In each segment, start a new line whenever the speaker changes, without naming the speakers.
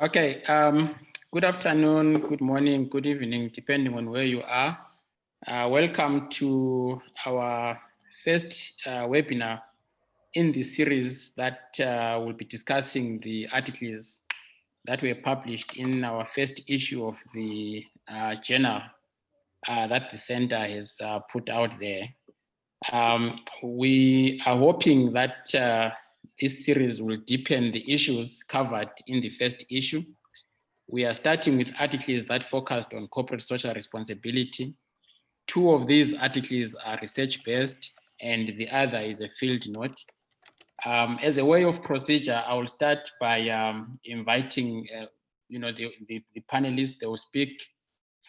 Okay, good afternoon, good morning, good evening, depending on where you are. Welcome to our first webinar in the series that will be discussing the articles that were published in our first issue of the journal that the center has put out there. We are hoping that this series will deepen the issues covered in the first issue. We are starting with articles that focused on corporate social responsibility. Two of these articles are research-based and the other is a field note. As a way of procedure, I will start by inviting the panelists. They will speak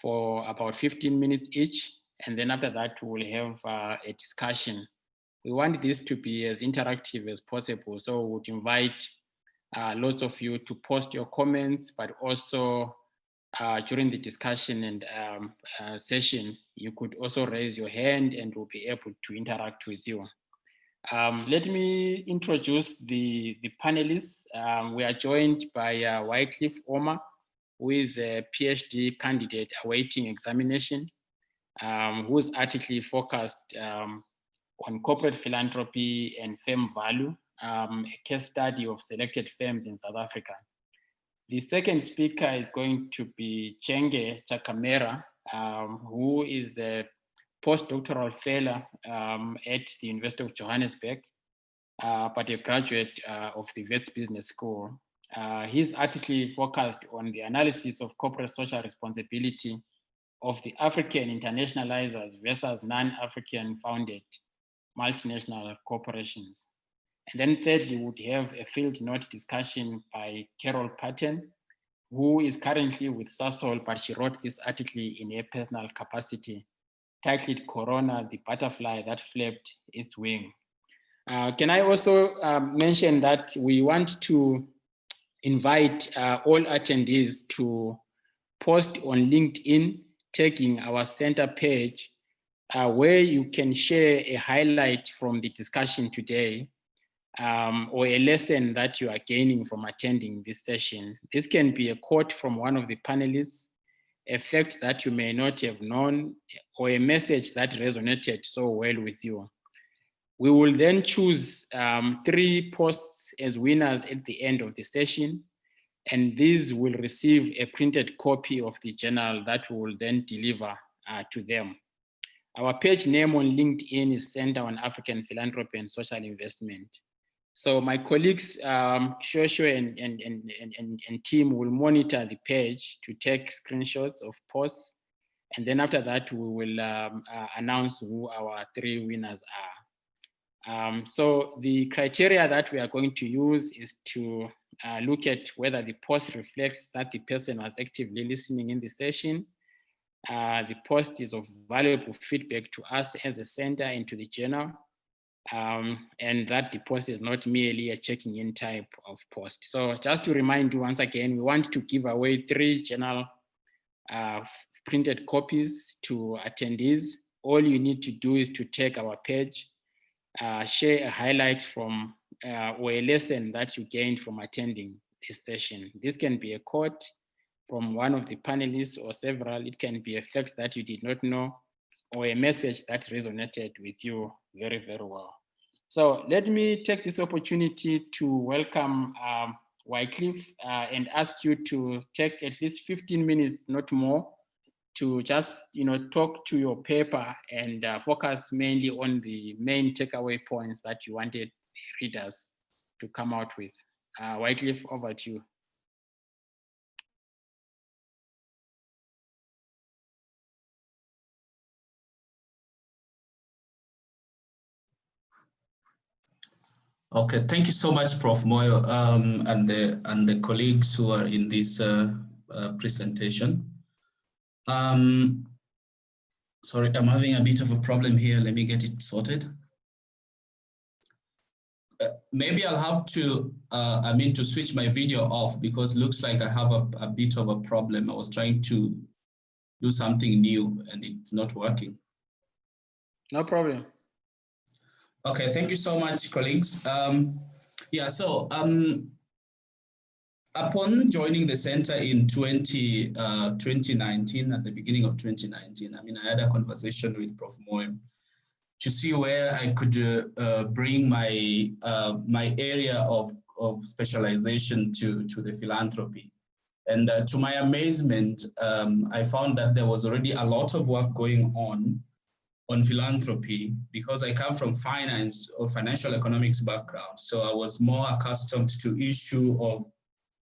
for about 15 minutes each, and then after that we'll have a discussion. We want this to be as interactive as possible, so we would invite lots of you to post your comments, but also during the discussion and session, you could also raise your hand and we'll be able to interact with you. Let me introduce the panelists. We are joined by Wycliffe Ouma, who is a PhD candidate awaiting examination, whose article focused on corporate philanthropy and firm value, a case study of selected firms in South Africa. The second speaker is going to be Chengete Chakamera, who is a postdoctoral fellow at the University of Johannesburg, but a graduate of the Wits Business School. His article focused on the analysis of corporate social responsibility of the African internationalizers versus non-African founded multinational corporations. And then thirdly, we would have a field note discussion by Carol Paton, who is currently with SASOL, but she wrote this article in a personal capacity, titled Corona, the butterfly that flapped its wing. Can I also mention that we want to invite all attendees to post on LinkedIn, tagging our center page, where you can share a highlight from the discussion today, or a lesson that you are gaining from attending this session. This can be a quote from one of the panelists, a fact that you may not have known, or a message that resonated so well with you. We will then choose 3 posts as winners at the end of the session, and these will receive a printed copy of the journal that we will then deliver to them. Our page name on LinkedIn is Center on African Philanthropy and Social Investment. So my colleagues, Shosho and team will monitor the page to take screenshots of posts. And then after that, we will announce who our 3 winners are. So the criteria that we are going to use is to look at whether the post reflects that the person was actively listening in the session. The post is of valuable feedback to us as a center and to the journal. And that the post is not merely a checking in type of post. So just to remind you once again, we want to give away 3 journal printed copies to attendees. All you need to do is to take our page, share a highlight from or a lesson that you gained from attending this session. This can be a quote from one of the panelists or several. It can be a fact that you did not know, or a message that resonated with you very, very well. So let me take this opportunity to welcome Wycliffe and ask you to take at least 15 minutes, not more, to just talk to your paper and focus mainly on the main takeaway points that you wanted the readers to come out with. Wycliffe, over to you.
Okay, thank you so much, Prof. Moyo, and the colleagues who are in this presentation. Sorry, I'm having a bit of a problem here. Let me get it sorted. Maybe I'll have to, to switch my video off because it looks like I have a bit of a problem. I was trying to do something new and it's not working.
No problem.
Okay, thank you so much, colleagues. Upon joining the center in 2019, at the beginning of 2019, I mean, I had a conversation with Prof. Moyo to see where I could bring my my area of specialization to the philanthropy. And to my amazement, I found that there was already a lot of work going on philanthropy because I come from finance or financial economics background. So I was more accustomed to issue of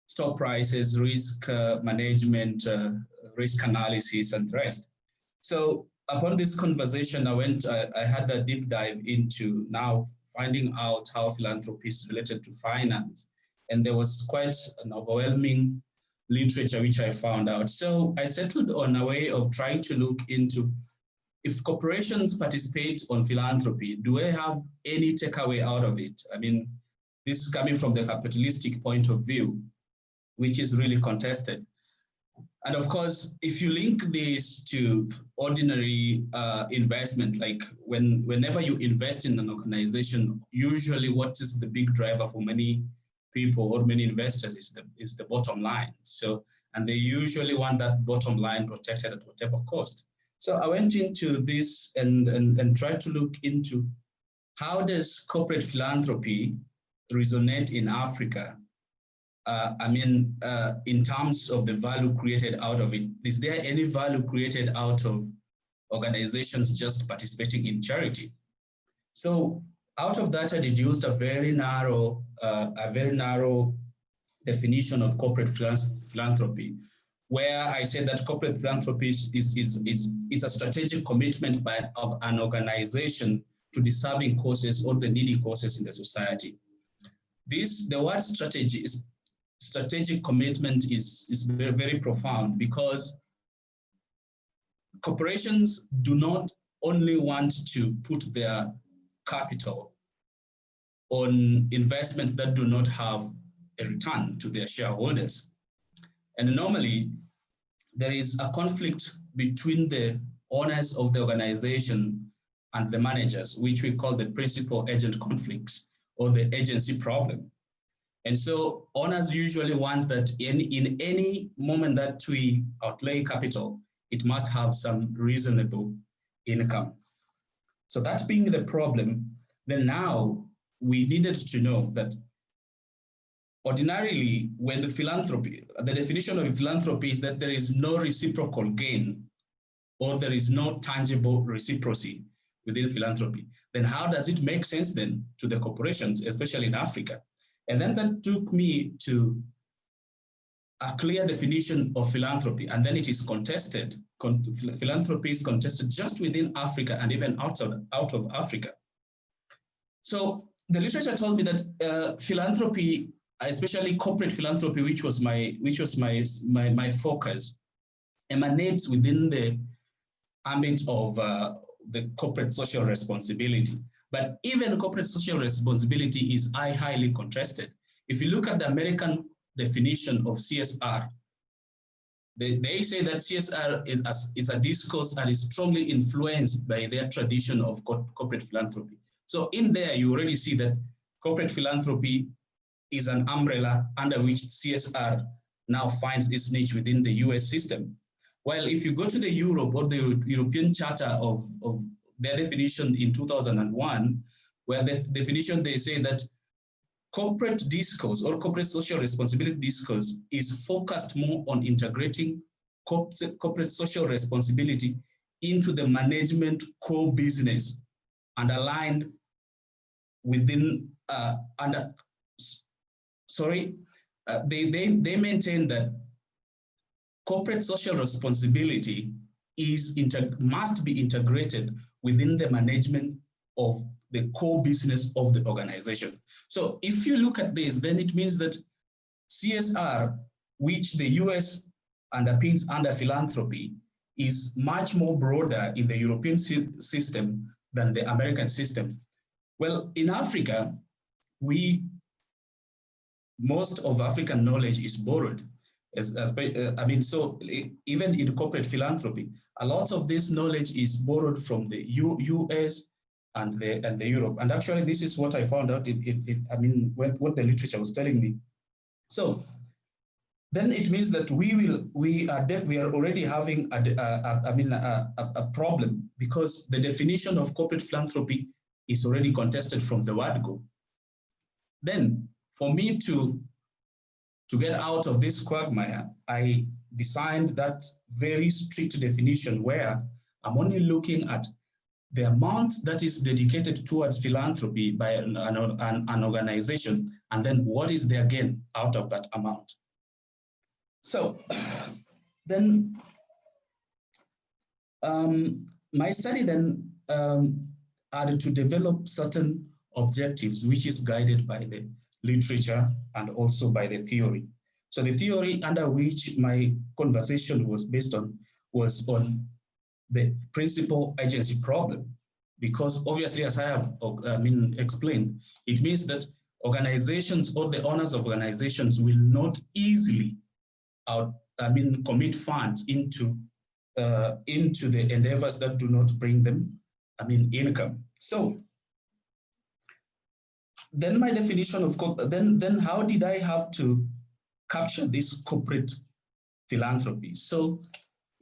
stock prices, risk management, risk analysis, and the rest. So upon this conversation, I had a deep dive into now finding out how philanthropy is related to finance. And there was quite an overwhelming literature which I found out. So I settled on a way of trying to look into if corporations participate on philanthropy, do they have any takeaway out of it? I mean, this is coming from the capitalistic point of view, which is really contested. And of course, if you link this to ordinary investment, like whenever you invest in an organization, usually what is the big driver for many people or many investors is the bottom line. So, and they usually want that bottom line protected at whatever cost. So I went into this and tried to look into how does corporate philanthropy resonate in Africa. In terms of the value created out of it, is there any value created out of organizations just participating in charity? So out of that, I deduced a very narrow definition of corporate philanthropy, where I said that corporate philanthropy is a strategic commitment by an organization to the serving causes or the needy causes in the society. The word strategic commitment is very, very profound because corporations do not only want to put their capital on investments that do not have a return to their shareholders. And normally, there is a conflict between the owners of the organization and the managers, which we call the principal-agent conflicts or the agency problem. And so owners usually want that in any moment that we outlay capital, it must have some reasonable income. So that being the problem, then now we needed to know that ordinarily when the definition of philanthropy is that there is no reciprocal gain or there is no tangible reciprocity within philanthropy, then how does it make sense then to the corporations, especially in Africa? And then that took me to a clear definition of philanthropy, and then it is contested. Philanthropy is contested just within Africa and even out of Africa. So the literature told me that philanthropy, especially corporate philanthropy, which was my focus, emanates within the ambit of the corporate social responsibility. But even corporate social responsibility is highly contested. If you look at the American definition of CSR, they say that CSR is a discourse and is strongly influenced by their tradition of corporate philanthropy. So in there, you already see that corporate philanthropy is an umbrella under which CSR now finds its niche within the US system. While if you go to the Europe or the European Charter of their definition in 2001, where the definition they say that corporate discourse or corporate social responsibility discourse is focused more on integrating corporate social responsibility into the management core business and aligned within they maintain that corporate social responsibility must be integrated within the management of the core business of the organization. So if you look at this, then it means that CSR, which the US underpins under philanthropy, is much more broader in the European system than the American system. Well, in Africa, most of African knowledge is borrowed. So even in corporate philanthropy, a lot of this knowledge is borrowed from the US and the Europe. And actually, this is what I found out. What the literature was telling me. So then it means that we are already having a problem, because the definition of corporate philanthropy is already contested from the word go. Then for me to get out of this quagmire, I designed that very strict definition where I'm only looking at the amount that is dedicated towards philanthropy by an organization, and then what is their gain out of that amount. So then my study then had to develop certain objectives, which is guided by the literature and also by the theory. So the theory under which my conversation was based on was on the principal agency problem, because obviously, as I have explained, it means that organizations or the owners of organizations will not easily commit funds into the endeavors that do not bring them income. So then my definition of then how did I have to capture this corporate philanthropy? So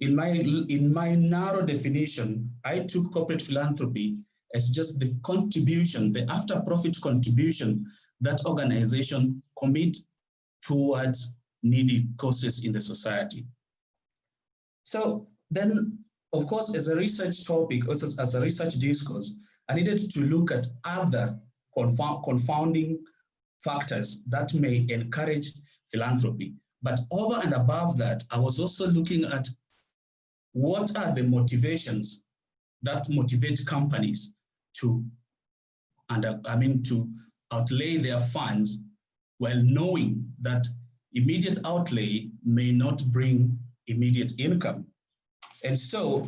in my narrow definition, I took corporate philanthropy as just the contribution, the after-profit contribution that organization commit towards needy causes in the society. So then, of course, as a research topic, also as a research discourse, I needed to look at other confounding factors that may encourage philanthropy. But over and above that, I was also looking at what are the motivations that motivate companies to outlay their funds while knowing that immediate outlay may not bring immediate income. And so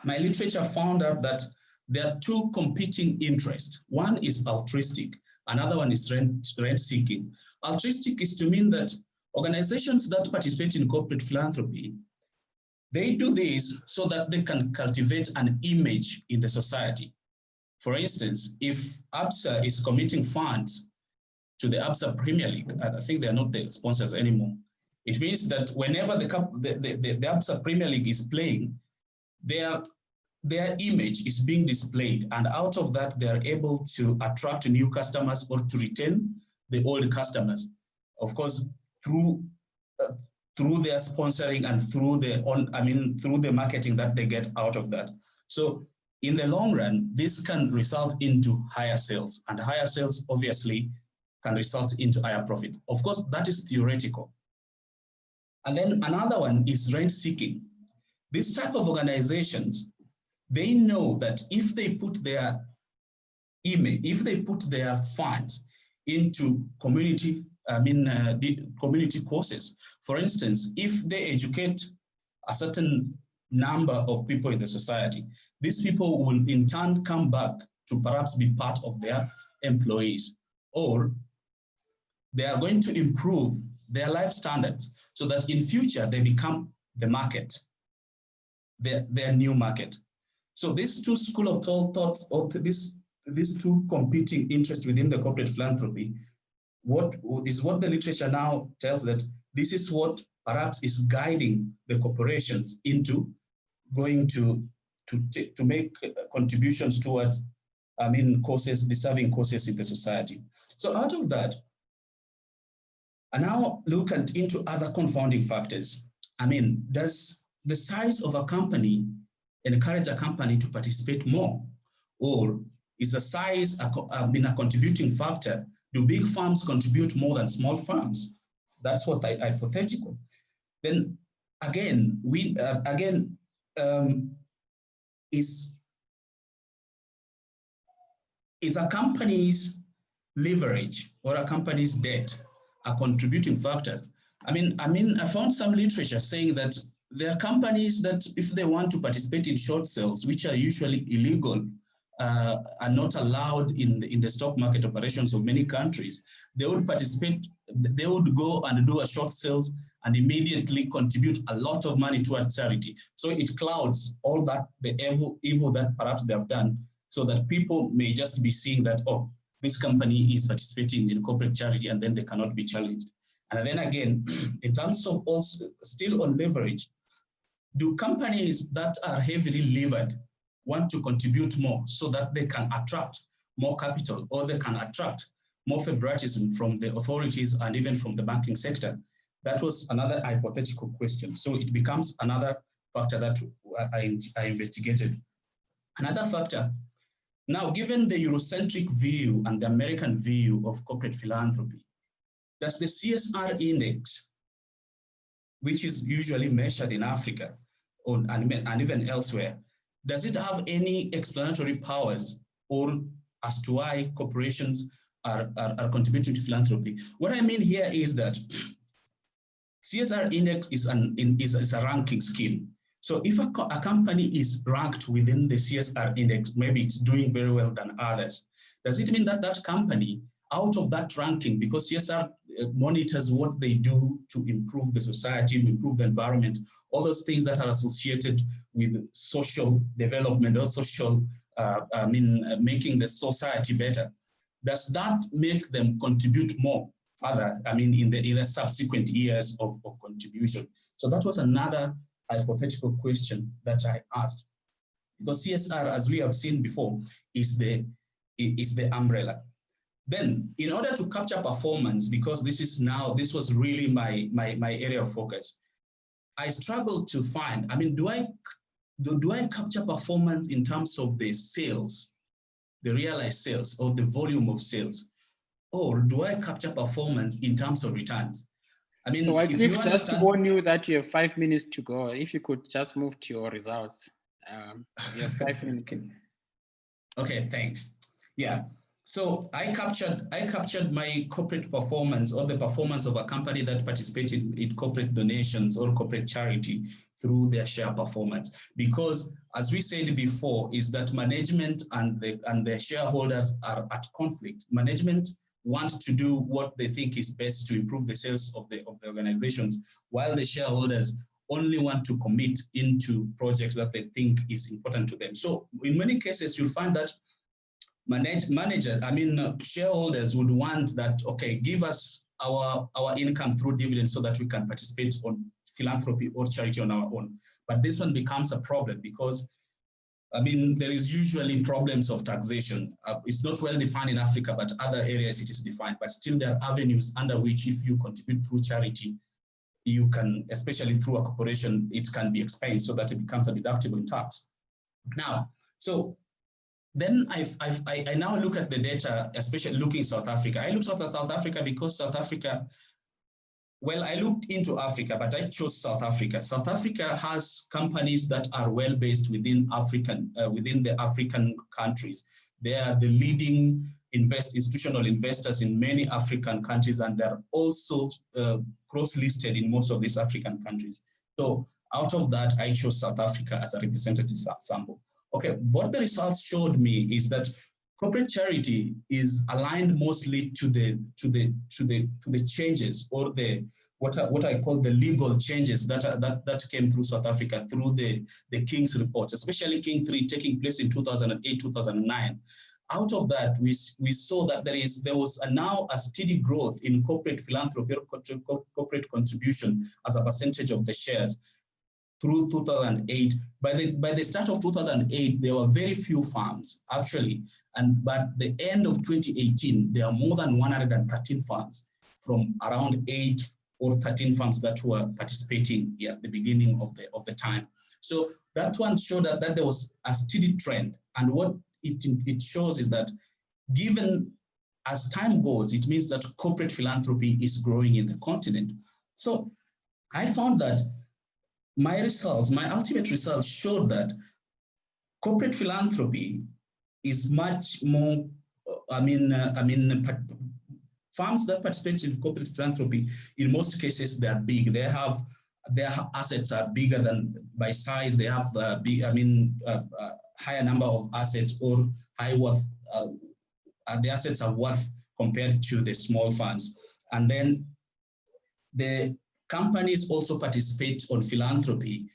my literature found out that there are two competing interests. One is altruistic, another one is rent-seeking. Altruistic is to mean that organizations that participate in corporate philanthropy, they do this so that they can cultivate an image in the society. For instance, if ABSA is committing funds to the ABSA Premier League, I think they are not the sponsors anymore, it means that whenever the ABSA Premier League is playing, their image is being displayed, and out of that, they are able to attract new customers or to retain the old customers. Of course, through their sponsoring and through the marketing that they get out of that. So in the long run, this can result into higher sales, and higher sales obviously can result into higher profit. Of course, that is theoretical. And then another one is rent seeking. This type of organizations, they know that if they put their image, if they put their funds into community causes. For instance, if they educate a certain number of people in the society, these people will in turn come back to perhaps be part of their employees, or they are going to improve their life standards so that in future they become the market, their new market. So these two school of thoughts, or these two competing interests within the corporate philanthropy, what the literature now tells that this is what perhaps is guiding the corporations into going to make contributions towards, causes, deserving causes in the society. So out of that, I now look into other confounding factors. Does the size of a company encourage a company to participate more? Or is the size a contributing factor? Do big firms contribute more than small firms? That's what hypothetical. Then again, is a company's leverage or a company's debt a contributing factor? I found some literature saying that there are companies that if they want to participate in short sales, which are usually illegal, are not allowed in the stock market operations of many countries, they would participate, they would go and do a short sales and immediately contribute a lot of money towards charity. So it clouds all that, the evil that perhaps they have done, so that people may just be seeing that, oh, this company is participating in corporate charity, and then they cannot be challenged. And then again, in terms of also still on leverage, do companies that are heavily levered want to contribute more so that they can attract more capital, or they can attract more favoritism from the authorities and even from the banking sector? That was another hypothetical question. So it becomes another factor that I investigated. Another factor, now given the Eurocentric view and the American view of corporate philanthropy, does the CSR index, which is usually measured in Africa and even elsewhere, does it have any explanatory powers or as to why corporations are contributing to philanthropy? What I mean here is that CSR index is a ranking scheme. So if a company is ranked within the CSR index, maybe it's doing very well than others, does it mean that that company, out of that ranking, because CSR monitors what they do to improve the society, improve the environment, all those things that are associated with social development or social, making the society better, does that make them contribute more further, in the subsequent years of contribution? So that was another hypothetical question that I asked. Because CSR, as we have seen before, is the umbrella. Then, in order to capture performance, because this was really my area of focus, I struggled to find, do I capture performance in terms of the sales, the realized sales, or the volume of sales? Or do I capture performance in terms of returns?
So Wycliffe, just to warn you that you have 5 minutes to go. If you could just move to your results. You have 5 minutes.
Okay, thanks. Yeah. So I captured my corporate performance, or the performance of a company that participated in corporate donations or corporate charity through their share performance. Because as we said before, is that management and the shareholders are at conflict. Management want to do what they think is best to improve the sales of the organizations, while the shareholders only want to commit into projects that they think is important to them. So in many cases, you'll find that shareholders would want that, okay, give us our income through dividends so that we can participate on philanthropy or charity on our own. But this one becomes a problem because there is usually problems of taxation. It's not well defined in Africa, but other areas it is defined. But still there are avenues under which if you contribute through charity, you can, especially through a corporation, it can be expensed so that it becomes a deductible in tax. Now, so then I now look at the data, especially looking at South Africa. I looked at South Africa because South Africa, well, I looked into Africa, but I chose South Africa. South Africa has companies that are well-based within the African countries. They are the leading institutional investors in many African countries, and they're also cross-listed in most of these African countries. So out of that, I chose South Africa as a representative sample. Okay, what the results showed me is that corporate charity is aligned mostly to the changes, or the what I call the legal changes that came through South Africa through the King's reports, especially King 3 taking place in 2008, 2009. Out of that, we saw that there was now a steady growth in corporate philanthropy or corporate contribution as a percentage of the shares through 2008. By the start of 2008, there were very few firms actually, but the end of 2018, there are more than 113 firms from around 8 or 13 firms that were participating at the beginning of the time. So that one showed that there was a steady trend, and what it shows is that given as time goes, it means that corporate philanthropy is growing in the continent. So I found that my ultimate results showed that corporate philanthropy is much more, firms that participate in corporate philanthropy, in most cases, they are big. Their assets are bigger than by size. They have higher number of assets or high worth. The assets are worth compared to the small funds. And then the companies also participate on philanthropy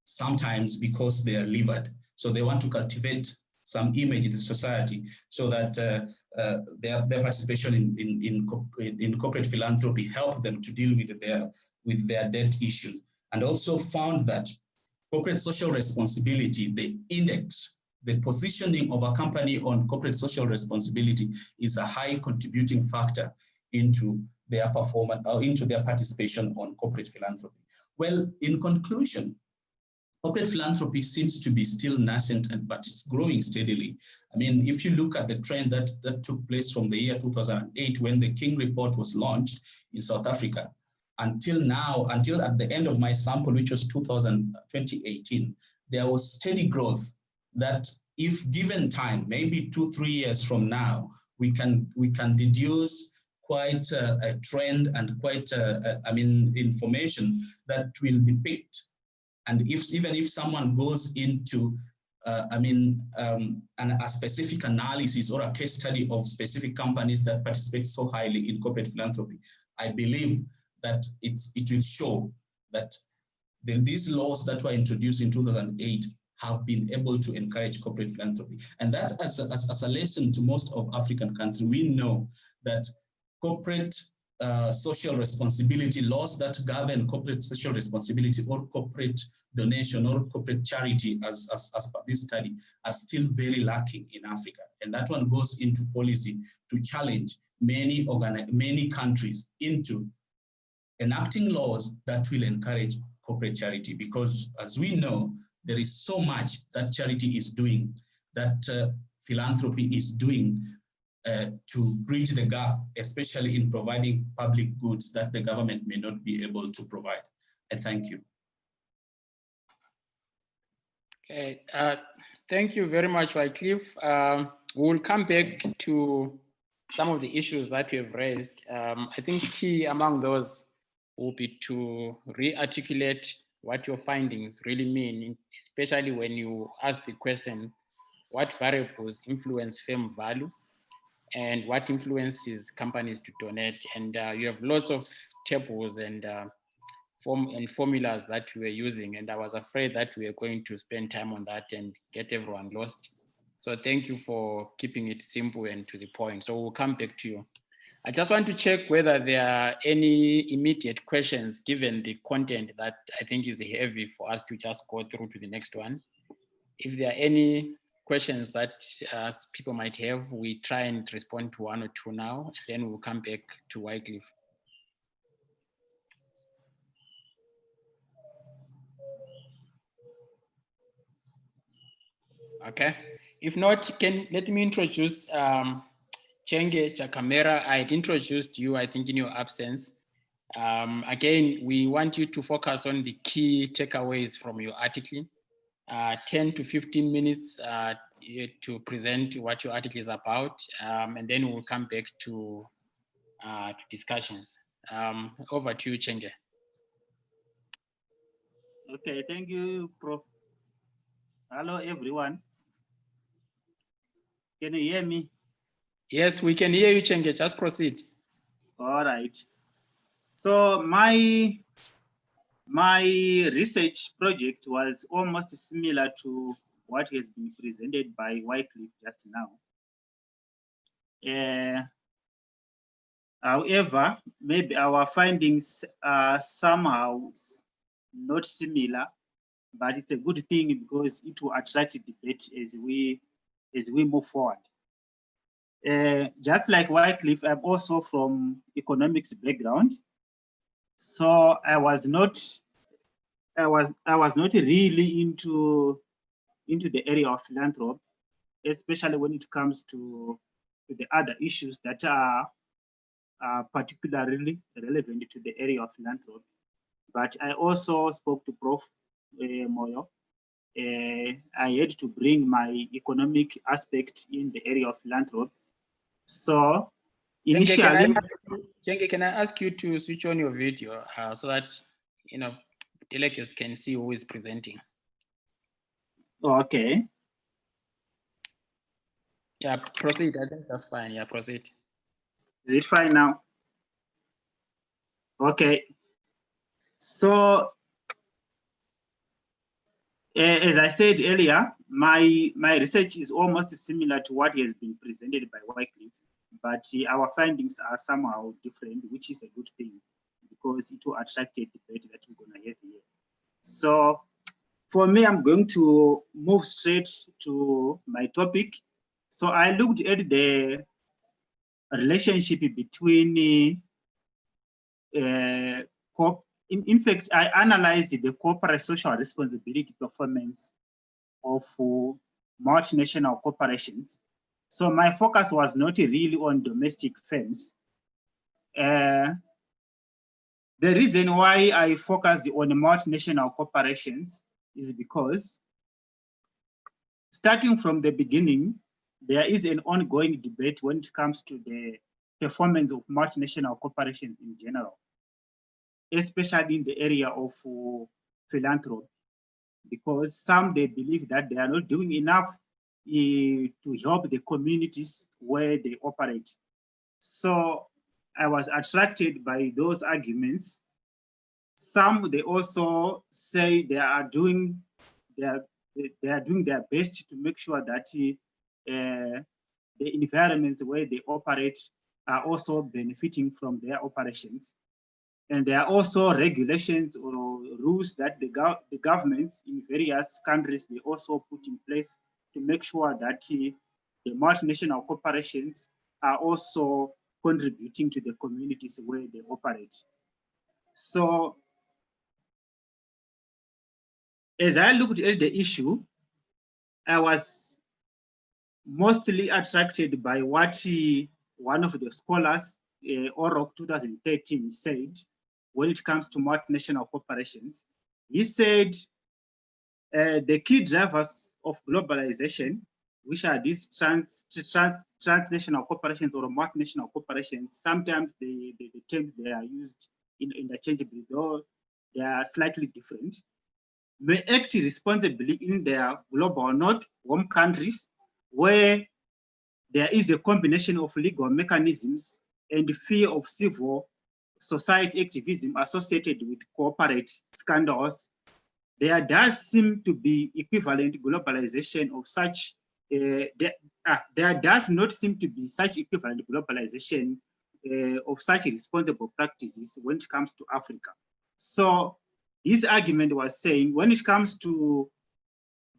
sometimes because they are levered. So they want to cultivate some image in the society, so that their participation in corporate philanthropy helped them to deal with their debt issue, and also found that corporate social responsibility, the index, the positioning of a company on corporate social responsibility is a high contributing factor into their performance or into their participation on corporate philanthropy. Well, in conclusion, corporate philanthropy seems to be still nascent, but it's growing steadily. I mean, if you look at the trend that took place from the year 2008, when the King Report was launched in South Africa, until now, until at the end of my sample, which was 2018, there was steady growth that if given time, maybe 2-3 years from now, we can deduce quite a trend and quite information that will depict. And even if someone goes into a specific analysis or a case study of specific companies that participate so highly in corporate philanthropy, I believe that it will show that these laws that were introduced in 2008 have been able to encourage corporate philanthropy. And that as a lesson to most of African countries, we know that corporate social responsibility laws that govern corporate social responsibility or corporate donation or corporate charity as per this study are still very lacking in Africa. And that one goes into policy to challenge many countries into enacting laws that will encourage corporate charity, because as we know, there is so much that charity is doing, that philanthropy is doing to bridge the gap, especially in providing public goods that the government may not be able to provide. I thank you.
Okay, thank you very much, Wycliffe. We'll come back to some of the issues that we have raised. I think key among those will be to re-articulate what your findings really mean, especially when you ask the question, what variables influence firm value and what influences companies to donate? And you have lots of tables and formulas that we were using, and I was afraid that we were going to spend time on that and get everyone lost. So thank you for keeping it simple and to the point. So we'll come back to you. I just want to check whether there are any immediate questions given the content that I think is heavy for us to just go through to the next one. If there are any questions that people might have, we try and respond to one or two now, then we'll come back to Wycliffe. Okay, if not, let me introduce Chengete Chakamera. I had introduced you, I think, in your absence. Again, we want you to focus on the key takeaways from your article. 10 to 15 minutes to present what your article is about, and then we'll come back to discussions. Over to you, Chengete.
Okay, thank you, Prof. Hello, everyone. Can you hear me?
Yes, we can hear you, Chengete. Just proceed.
All right. So my research project was almost similar to what has been presented by Wycliffe just now. However, maybe our findings are somehow not similar, but it's a good thing because it will attract debate as we move forward. Just like Wycliffe, I'm also from economics background, so I was not really into the area of philanthropy, especially when it comes to the other issues that are particularly relevant to the area of philanthropy. But I also spoke to Prof. Moyo. I had to bring my economic aspect in the area of philanthropy. So initially,
Chengete, can I ask you to switch on your video so that delegates can see who is presenting?
Okay.
Yeah, proceed. I think that's fine. Yeah, proceed.
Is it fine now? Okay. So, as I said earlier, my research is almost similar to what has been presented by Wycliffe, but our findings are somehow different, which is a good thing because it will attract a debate that we're going to have here. So for me, I'm going to move straight to my topic. So I looked at the relationship between in fact, I analyzed the corporate social responsibility performance of multinational corporations. So my focus was not really on domestic firms. The reason why I focused on multinational corporations is because starting from the beginning, there is an ongoing debate when it comes to the performance of multinational corporations in general, especially in the area of philanthropy, because some, they believe that they are not doing enough to help the communities where they operate. So I was attracted by those arguments. Some, they also say they are doing their best to make sure that the environments where they operate are also benefiting from their operations. And there are also regulations or rules that the governments in various countries, they also put in place to make sure that the multinational corporations are also contributing to the communities where they operate. So as I looked at the issue, I was mostly attracted by what one of the scholars, Orok 2013, said when it comes to multinational corporations. He said the key drivers of globalization, which are these transnational corporations or multinational corporations, sometimes the terms they are used interchangeably, though they are slightly different, may act responsibly in their global north home countries where there is a combination of legal mechanisms and fear of civil society activism associated with corporate scandals. There does seem to be equivalent globalization of such, there does not seem to be such equivalent globalization of such responsible practices when it comes to Africa. So his argument was saying when it comes to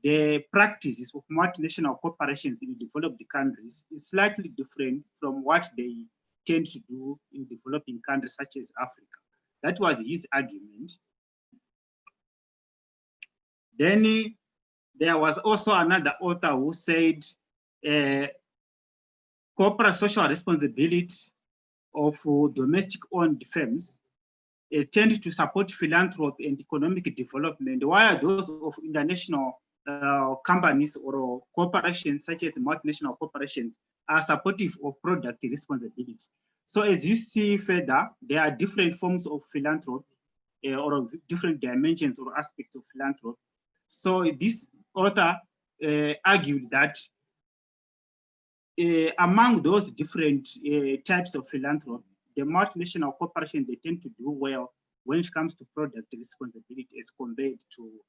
the practices of multinational corporations in developed countries is slightly different from what they tend to do in developing countries such as Africa. That was his argument. Then there was also another author who said corporate social responsibility of domestic-owned firms tend to support philanthropy and economic development, while those of international companies or corporations such as multinational corporations are supportive of product responsibility. So as you see further, there are different forms of philanthropy or of different dimensions or aspects of philanthropy. So this author argued that among those different types of philanthropy, the multinational corporations, they tend to do well when it comes to product responsibility as compared to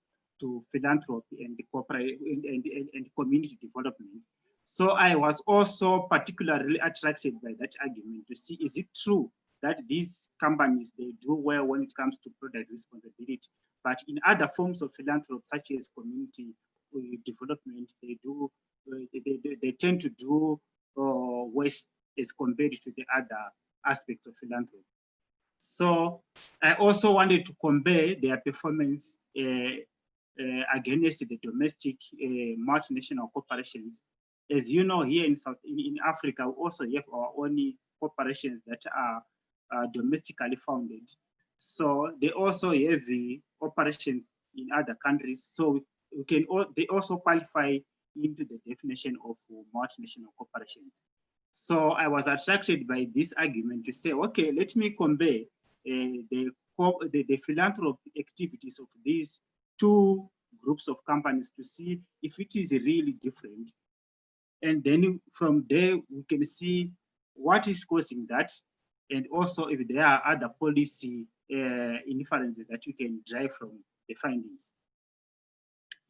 philanthropy and the corporate and community development. So I was also particularly attracted by that argument to see, is it true that these companies, they do well when it comes to product responsibility, but in other forms of philanthropy, such as community development, they do they tend to do worse as compared to the other aspects of philanthropy. So I also wanted to compare their performance against the domestic multinational corporations. As you know, here in Africa, we also have our own corporations that are domestically founded. So they also have operations in other countries. So they also qualify into the definition of multinational corporations. So I was attracted by this argument to say, okay, let me compare the philanthropy activities of these two groups of companies to see if it is really different. And then from there, we can see what is causing that, and also if there are other policy inferences that you can derive from the findings.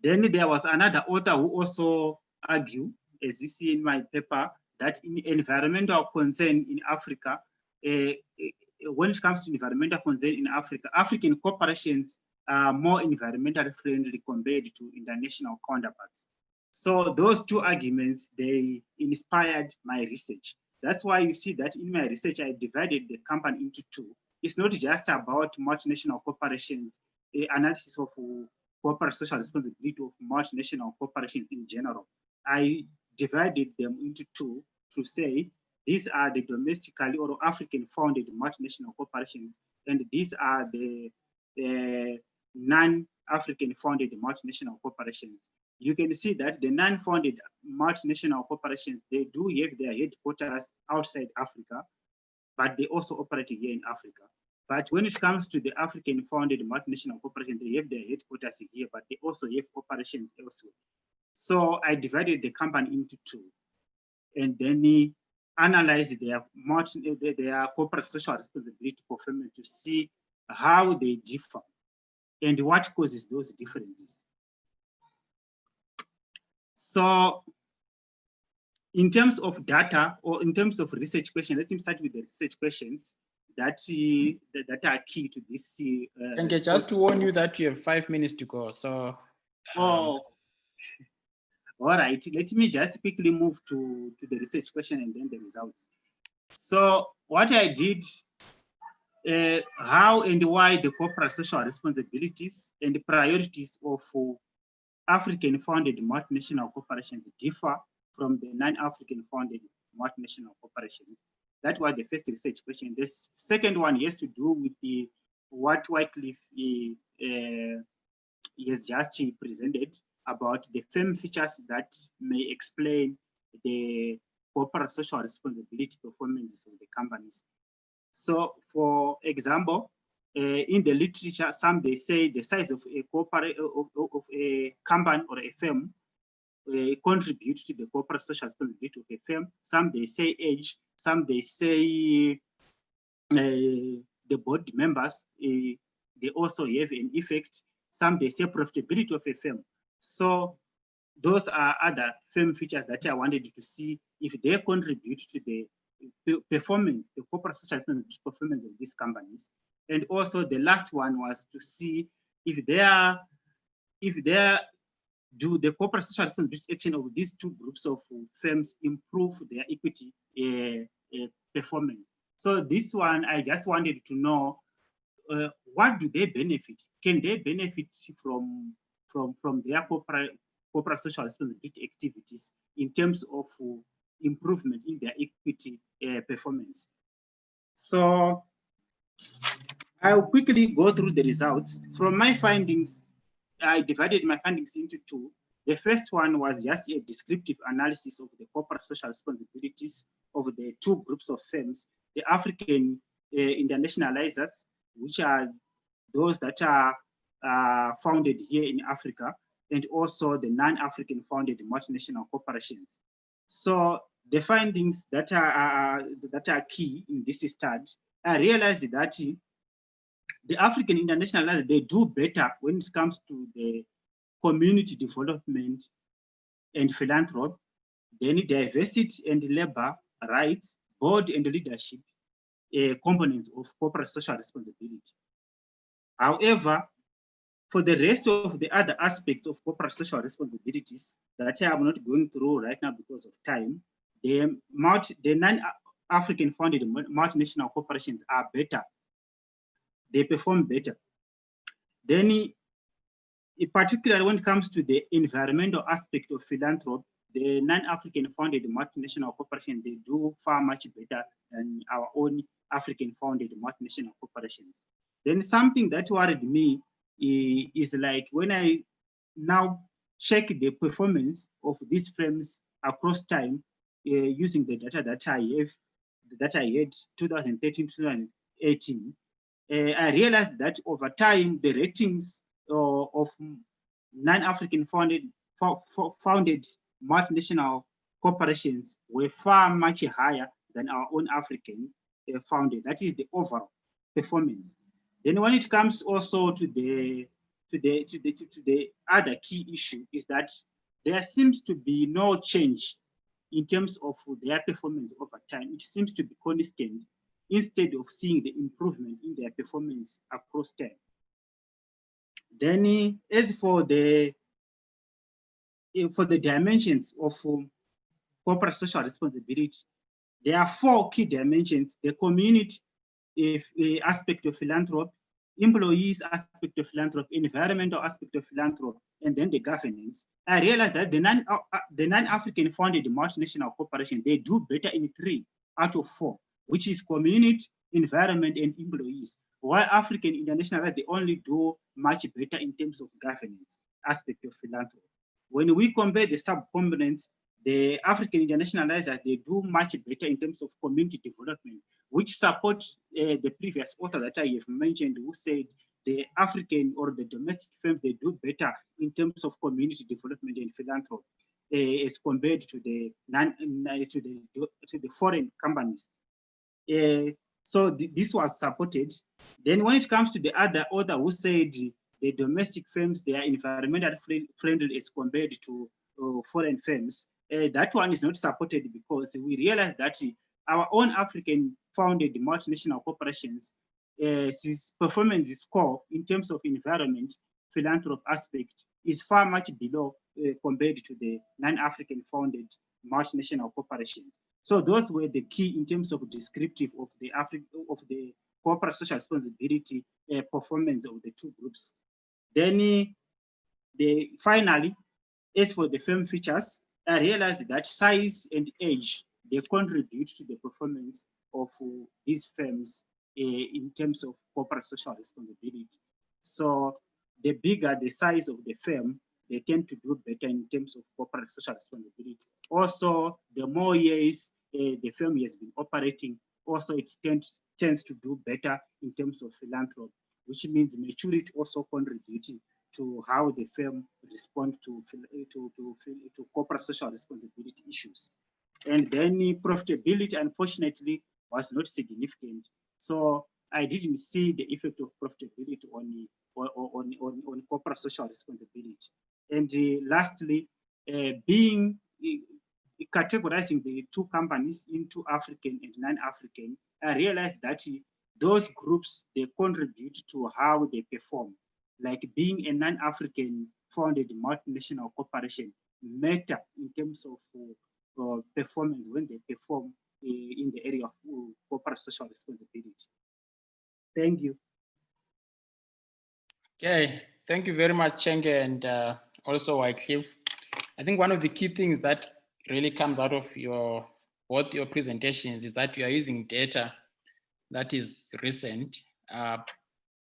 Then there was another author who also argued, as you see in my paper, that in environmental concern in Africa, when it comes to environmental concern in Africa, African corporations are more environmentally friendly compared to international counterparts. So those two arguments, they inspired my research. That's why you see that in my research, I divided the company into two. It's not just about multinational corporations, analysis of corporate social responsibility of multinational corporations in general. I divided them into two to say these are the domestically or African founded multinational corporations, and these are the non-African founded multinational corporations. You can see that the non-founded multinational corporations, they do have their headquarters outside Africa, but they also operate here in Africa. But when it comes to the African founded multinational corporations, they have their headquarters here, but they also have operations elsewhere. So I divided the company into two, and then analyzed their corporate social responsibility performance to see how they differ and what causes those differences. So in terms of data or in terms of research questions, let me start with the research questions that are key to this.
Just to warn you that you have 5 minutes to go. So.
All right, let me just quickly move to the research question and then the results. So what I did, how and why the corporate social responsibilities and the priorities of African founded multinational corporations differ from the non-African founded multinational corporations. That was the first research question. The second one has to do with what Wycliffe has just presented about the firm features that may explain the corporate social responsibility performances of the companies. So, for example, in the literature, some they say the size of a corporate of a company or a firm contribute to the corporate social responsibility of a firm. Some they say age. Some they say the board members. They also have an effect. Some they say profitability of a firm. So those are other firm features that I wanted to see if they contribute to the performance, the corporate social responsibility performance of these companies. And also the last one was to see if do the corporate social responsibility action of these two groups of firms improve their equity performance. So this one, I just wanted to know what do they benefit? Can they benefit from their corporate social responsibility activities in terms of improvement in their equity performance? So I'll quickly go through the results. From my findings, I divided my findings into two. The first one was just a descriptive analysis of the corporate social responsibilities of the two groups of firms, the African internationalizers, which are those that are founded here in Africa, and also the non-African founded multinational corporations. So the findings that are key in this study, I realized that the African internationalizers, they do better when it comes to the community development and philanthropy, then diversity and labor rights, board and leadership components of corporate social responsibility. However, for the rest of the other aspects of corporate social responsibilities that I am not going through right now because of time, the non-African founded multinational corporations are better. They perform better. Then, particularly when it comes to the environmental aspect of philanthropy, the non-African founded multinational corporations, they do far much better than our own African founded multinational corporations. Then something that worried me is like when I now check the performance of these firms across time using the data that I have, that I had 2013, 2018, I realized that over time, the ratings of non-African founded multinational corporations were far much higher than our own African founded. That is the overall performance. Then when it comes also to the to the other key issue is that there seems to be no change in terms of their performance over time. It seems to be constant instead of seeing the improvement in their performance across time. Then, as for the dimensions of corporate social responsibility, there are 4 key dimensions: the community aspect of philanthropy, employees aspect of philanthropy, environmental aspect of philanthropy, and then the governance. I realized that the non-African founded multinational corporation, they do better in 3 out of 4, which is community, environment, and employees. While African internationalized, they only do much better in terms of governance aspect of philanthropy. When we compare the sub-components, the African internationalizers, they do much better in terms of community development, which supports the previous author that I have mentioned, who said the African or the domestic firms, they do better in terms of community development and philanthropy as compared to the foreign companies. So this was supported. Then when it comes to the other author who said the domestic firms, they are environmentally friendly as compared to foreign firms, that one is not supported because we realize that our own African founded multinational corporations, performance score in terms of environment, philanthropy aspect is far much below compared to the non-African founded multinational corporations. So those were the key in terms of descriptive of the corporate social responsibility performance of the 2 groups. Then finally, as for the firm features, I realized that size and age, they contribute to the performance of these firms in terms of corporate social responsibility. So the bigger the size of the firm, they tend to do better in terms of corporate social responsibility. Also, the more years the firm has been operating, also it tends to do better in terms of philanthropy, which means maturity also contributing to how the firm respond to corporate social responsibility issues. And then profitability, unfortunately, was not significant. So I didn't see the effect of profitability on corporate social responsibility. And lastly, categorizing the 2 companies into African and non-African, I realized that those groups, they contribute to how they perform. Like being a non-African founded multinational corporation matter in terms of performance when they perform in the area of corporate social responsibility. Thank you.
Okay, thank you very much, Chenge, and also Wycliffe. I think one of the key things that really comes out of both your presentations is that you are using data that is recent.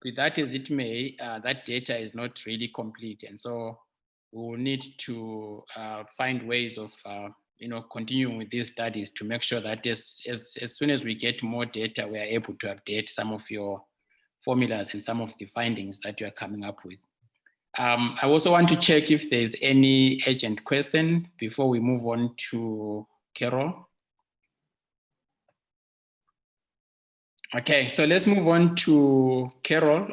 With that as it may, that data is not really complete, and so we will need to find ways of continuing with these studies to make sure that as soon as we get more data, we are able to update some of your formulas and some of the findings that you are coming up with. I also want to check if there's any urgent question before we move on to Carol. Okay, so let's move on to Carol.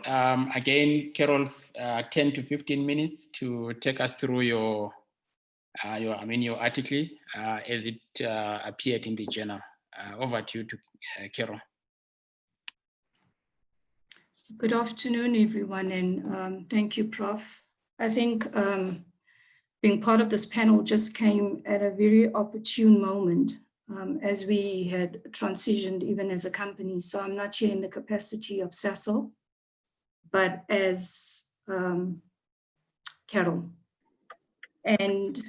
Again, Carol, 10 to 15 minutes to take us through your article as it appeared in the journal. Over to you, Carol.
Good afternoon, everyone, and thank you, Prof. I think being part of this panel just came at a very opportune moment as we had transitioned even as a company. So I'm not here in the capacity of Cecil, but as Carol. And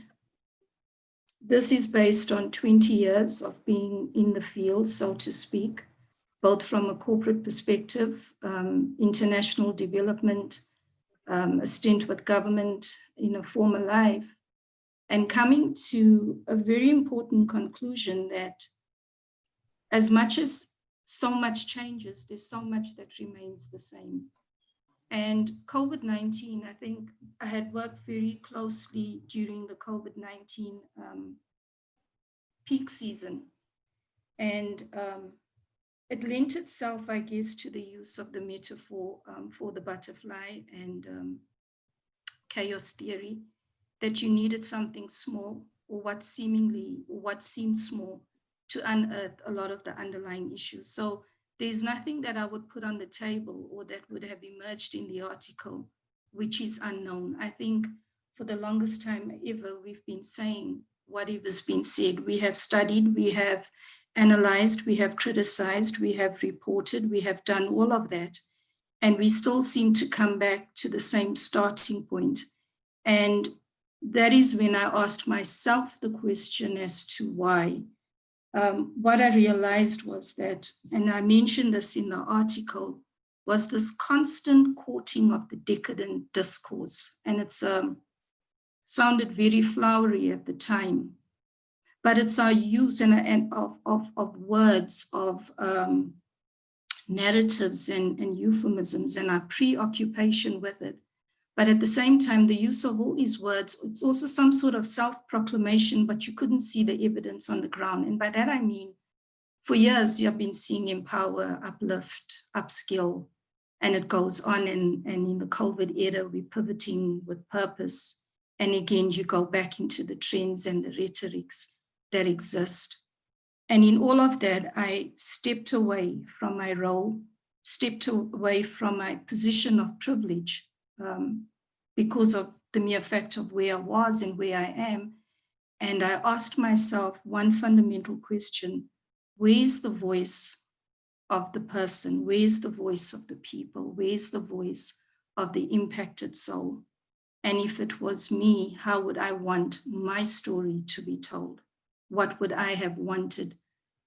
this is based on 20 years of being in the field, so to speak, both from a corporate perspective, international development, a stint with government in a former life, and coming to a very important conclusion that as much as so much changes, there's so much that remains the same. And COVID-19, I think I had worked very closely during the COVID-19 peak season. And it lent itself, I guess, to the use of the metaphor for the butterfly. And chaos theory, that you needed something small or what seemed small to unearth a lot of the underlying issues. So there's nothing that I would put on the table or that would have emerged in the article which is unknown. I think for the longest time ever, we've been saying whatever's been said. We have studied, we have analyzed, we have criticized, we have reported, we have done all of that. And we still seem to come back to the same starting point. And that is when I asked myself the question as to why. What I realized was that, and I mentioned this in the article, was this constant courting of the decadent discourse. And it's sounded very flowery at the time, but it's our use of words, of narratives and euphemisms, and our preoccupation with it. But at the same time, the use of all these words, it's also some sort of self-proclamation, but you couldn't see the evidence on the ground. And by that, I mean, for years, you have been seeing empower, uplift, upskill, and it goes on. And in the COVID era, we're pivoting with purpose. And again, you go back into the trends and the rhetorics that exist. And in all of that, I stepped away from my role, stepped away from my position of privilege, because of the mere fact of where I was and where I am. And I asked myself one fundamental question: where's the voice of the person? Where's the voice of the people? Where's the voice of the impacted soul? And if it was me, how would I want my story to be told? What would I have wanted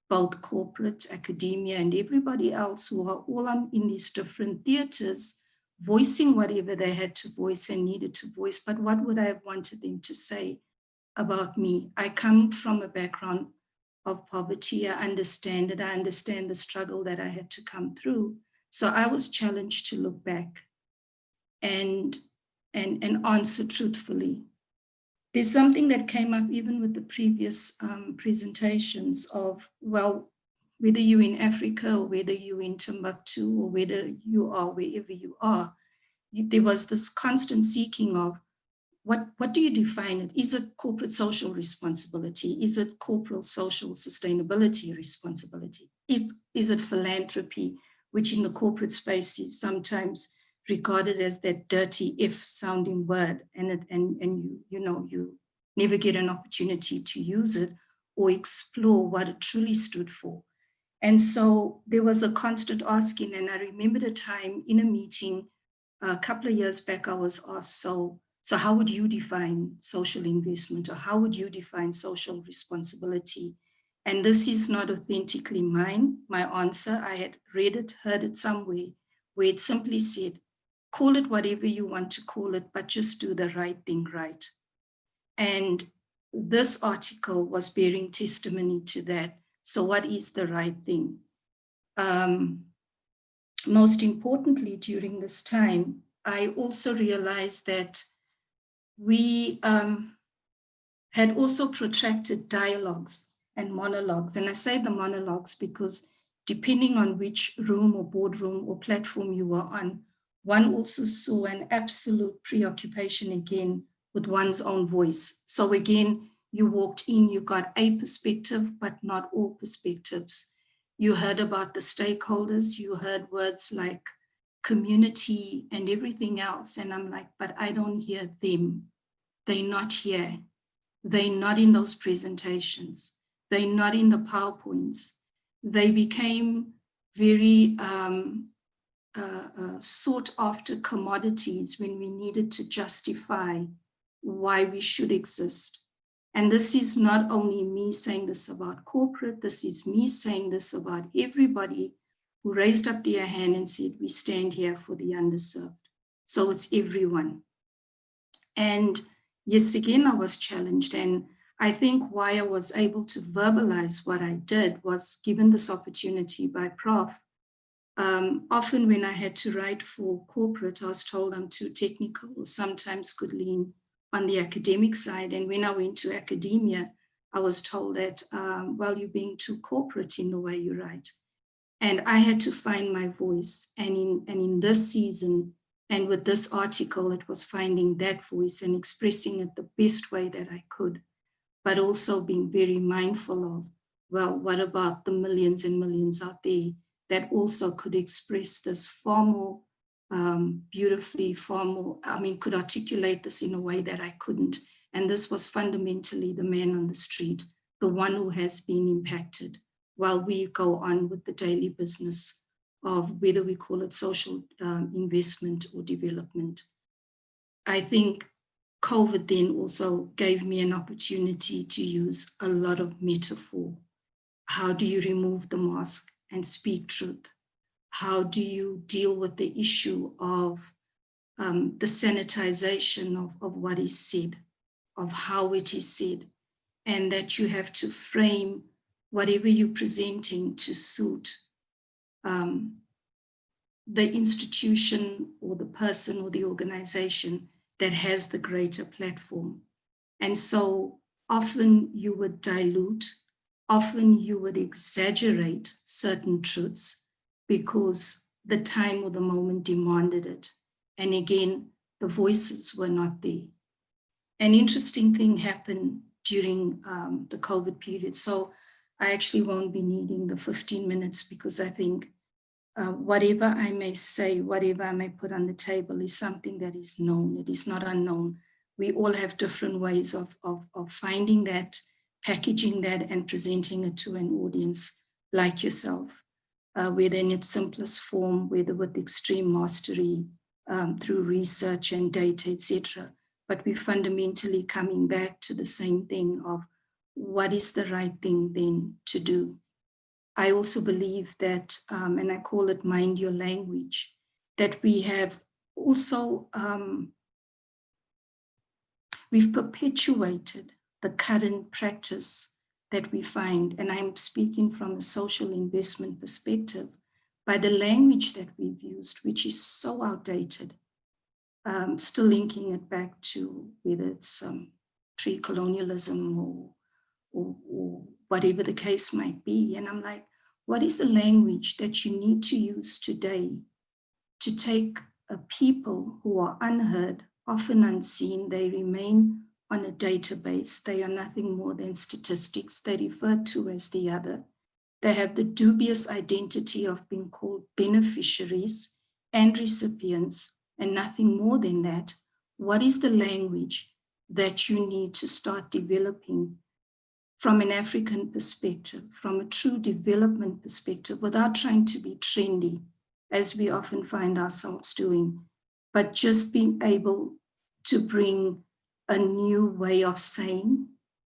both corporate, academia, and everybody else who are all in these different theaters voicing whatever they had to voice and needed to voice, but what would I have wanted them to say about me? I come from a background of poverty. I understand it. I understand the struggle that I had to come through. So I was challenged to look back and answer truthfully. There's something that came up even with the previous presentations of, well, whether you're in Africa or whether you're in Timbuktu or whether you are wherever you are, there was this constant seeking of what do you define it? Is it corporate social responsibility? Is it corporate social sustainability responsibility? Is it philanthropy, which in the corporate space is sometimes regarded as that dirty if sounding word, and you never get an opportunity to use it or explore what it truly stood for. And so there was a constant asking, and I remembered a time in a meeting a couple of years back, I was asked, so how would you define social investment, or how would you define social responsibility? And this is not authentically mine, my answer. I had read it, heard it somewhere, where it simply said, call it whatever you want to call it, but just do the right thing right. And this article was bearing testimony to that. So what is the right thing? Most importantly, during this time, I also realized that we had also protracted dialogues and monologues. And I say the monologues because depending on which room or boardroom or platform you were on, one also saw an absolute preoccupation again with one's own voice. So again, you walked in, you got a perspective, but not all perspectives. You heard about the stakeholders, you heard words like community and everything else. And I'm like, but I don't hear them. They're not here. They're not in those presentations. They're not in the PowerPoints. They became very sought after commodities when we needed to justify why we should exist. And this is not only me saying this about corporate, this is me saying this about everybody who raised up their hand and said, we stand here for the underserved. So it's everyone. And yes, again, I was challenged. And I think why I was able to verbalize what I did was given this opportunity by Prof. Often when I had to write for corporate, I was told I'm too technical or sometimes could lean on the academic side. And when I went to academia, I was told that, well, you're being too corporate in the way you write. And I had to find my voice. And in this season, And with this article, it was finding that voice and expressing it the best way that I could, but also being very mindful of, well, what about the millions and millions out there that also could express this far more beautifully, far more, could articulate this in a way that I couldn't. And this was fundamentally the man on the street, the one who has been impacted, while we go on with the daily business of whether we call it social investment or development. I think COVID then also gave me an opportunity to use a lot of metaphor. How do you remove the mask and speak truth? How do you deal with the issue of the sanitization of what is said, of how it is said, and that you have to frame whatever you're presenting to suit the institution or the person or the organization that has the greater platform. And so often you would dilute, often you would exaggerate certain truths because the time or the moment demanded it. And again, the voices were not there. An interesting thing happened during the COVID period. So I actually won't be needing the 15 minutes because I think whatever I may say, whatever I may put on the table is something that is known. It is not unknown. We all have different ways of finding that, packaging that, and presenting it to an audience like yourself, whether in its simplest form, whether with extreme mastery, through research and data, etc. But we're fundamentally coming back to the same thing of what is the right thing then to do. I also believe that, and I call it mind your language, that we have also, we've perpetuated the current practice that we find, and I'm speaking from a social investment perspective, by the language that we've used, which is so outdated, still linking it back to whether it's pre-colonialism or whatever the case might be. And I'm like, what is the language that you need to use today to take a people who are unheard, often unseen, they remain on a database, they are nothing more than statistics, they're referred to as the other. They have the dubious identity of being called beneficiaries and recipients, and nothing more than that. What is the language that you need to start developing from an African perspective, from a true development perspective, without trying to be trendy, as we often find ourselves doing, but just being able to bring a new way of saying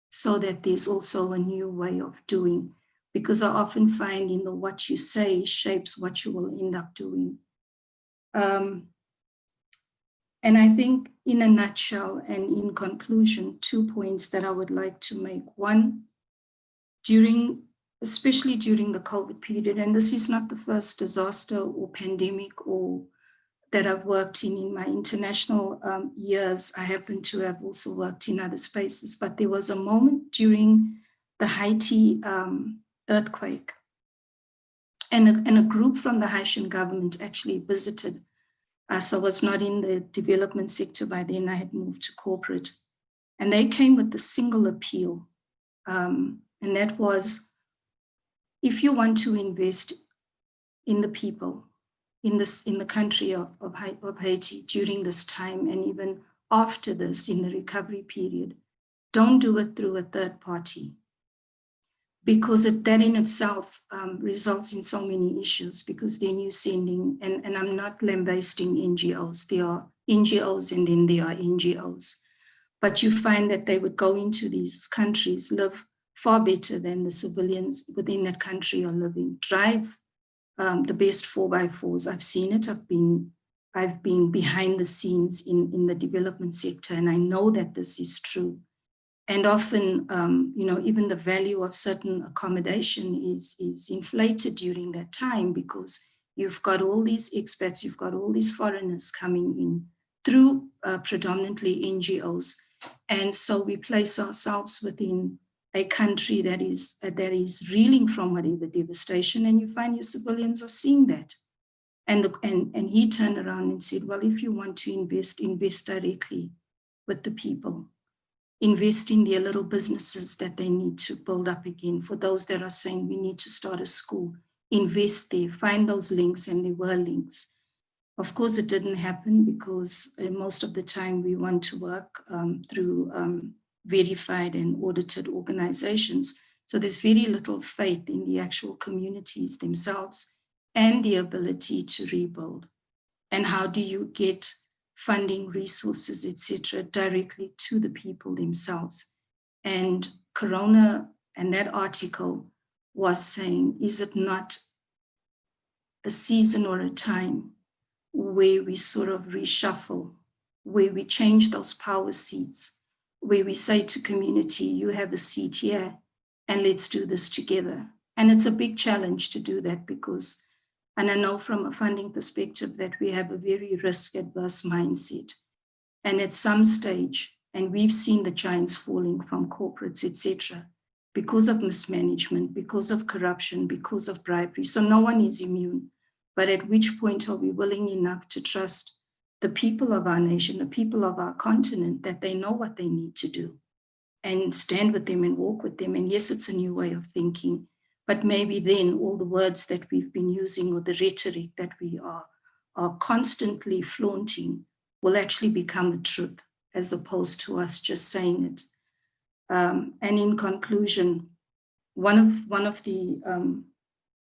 so that there's also a new way of doing? Because I often find in the what you say shapes what you will end up doing. And I think in a nutshell and in conclusion, 2 points that I would like to make. One, especially during the COVID period, and this is not the first disaster or pandemic or that I've worked in my international years. I happen to have also worked in other spaces, but there was a moment during the Haiti earthquake, and a group from the Haitian government actually visited us. I was not in the development sector by then, I had moved to corporate. And they came with a single appeal, and that was, if you want to invest in the people, in the country of Haiti during this time, and even after this, in the recovery period, don't do it through a third party, because that in itself results in so many issues, because then you're sending, and I'm not lambasting NGOs, there are NGOs and then there are NGOs, but you find that they would go into these countries, live far better than the civilians within that country are living, drive the best 4x4s. I've seen it. I've been behind the scenes in the development sector, and I know that this is true. And often, even the value of certain accommodation is inflated during that time, because you've got all these expats, you've got all these foreigners coming in through predominantly NGOs. And so we place ourselves within a country that is reeling from whatever devastation, and you find your civilians are seeing that. And he turned around and said, well, if you want to invest, invest directly with the people. Invest in their little businesses that they need to build up again. For those that are saying we need to start a school, invest there, find those links, and there were links. Of course, it didn't happen because most of the time we want to work through verified and audited organizations. So there's very little faith in the actual communities themselves and the ability to rebuild. And how do you get funding, resources, etc., directly to the people themselves? And Corona and that article was saying, is it not a season or a time where we sort of reshuffle, where we change those power seats, where we say to community, you have a seat here and let's do this together. And it's a big challenge to do that because, and I know from a funding perspective that we have a very risk-adverse mindset. And at some stage, and we've seen the giants falling from corporates, etc., because of mismanagement, because of corruption, because of bribery. So no one is immune. But at which point are we willing enough to trust the people of our nation, the people of our continent, that they know what they need to do and stand with them and walk with them? And yes, it's a new way of thinking, but maybe then all the words that we've been using or the rhetoric that we are constantly flaunting will actually become a truth as opposed to us just saying it. And in conclusion, one of the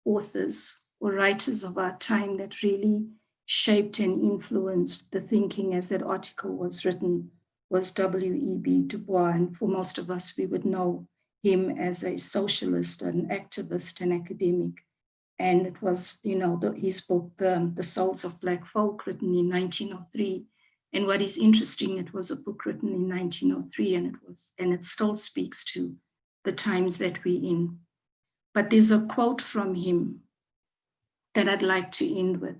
authors or writers of our time that really shaped and influenced the thinking as that article was written was W.E.B. Du Bois. And for most of us, we would know him as a socialist, an activist, an academic. And it was, his book, The Souls of Black Folk, written in 1903. And what is interesting, it was a book written in 1903, and it still speaks to the times that we're in. But there's a quote from him that I'd like to end with,